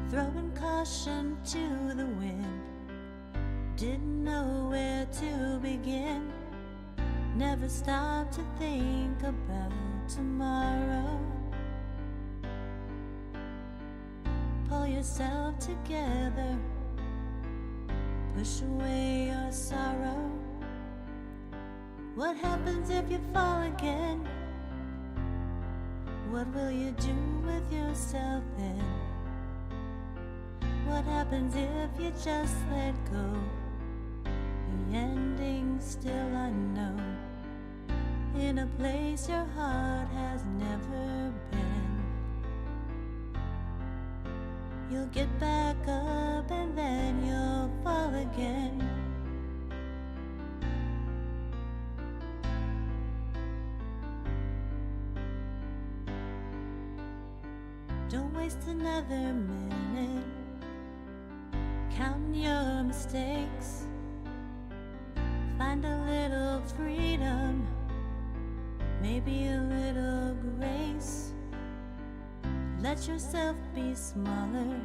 Throwing caution to the wind. Didn't know where to begin. Never stopped to think about tomorrow. Pull yourself together. Push away your sorrow. What happens if you fall again? What will you do with yourself then? What happens if you just let go? The ending's still unknown. In a place your heart has never been. You'll get back up and then you'll fall again. Don't waste another minute counting your mistakes. Find a little freedom, maybe a little grace. Let yourself be smaller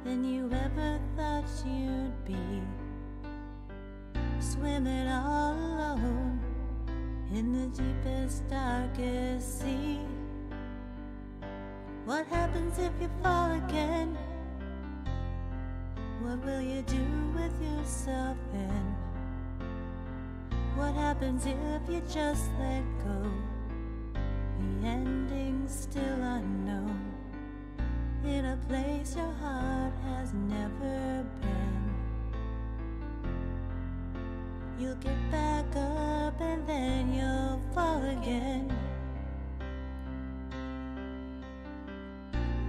than you ever thought you'd be. Swim it all alone in the deepest, darkest sea. What happens if you fall again? What will you do with yourself then? What happens if you just let go? The ending's still unknown, in a place your heart has never been. You'll get back up and then you'll fall again.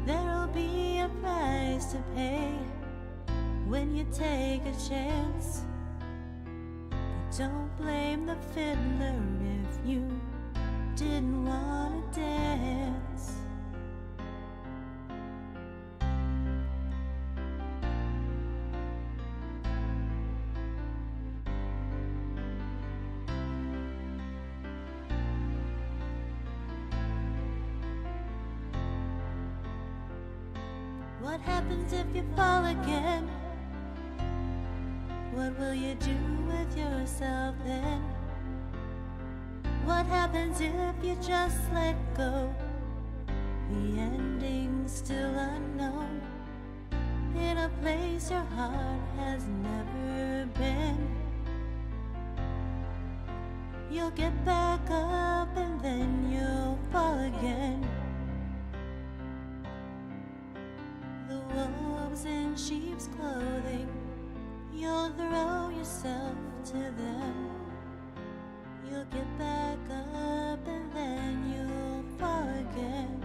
There'll be a price to pay when you take a chance. But don't blame the fiddler if you didn't want to dance. What happens if you fall again? What will you do with yourself then? What happens if you just let go? The ending's still unknown, in a place your heart has never been. You'll get back up and then you'll fall again. The wolves in sheep's clothing, you'll throw yourself to them. You'll get back up and then you'll fall again.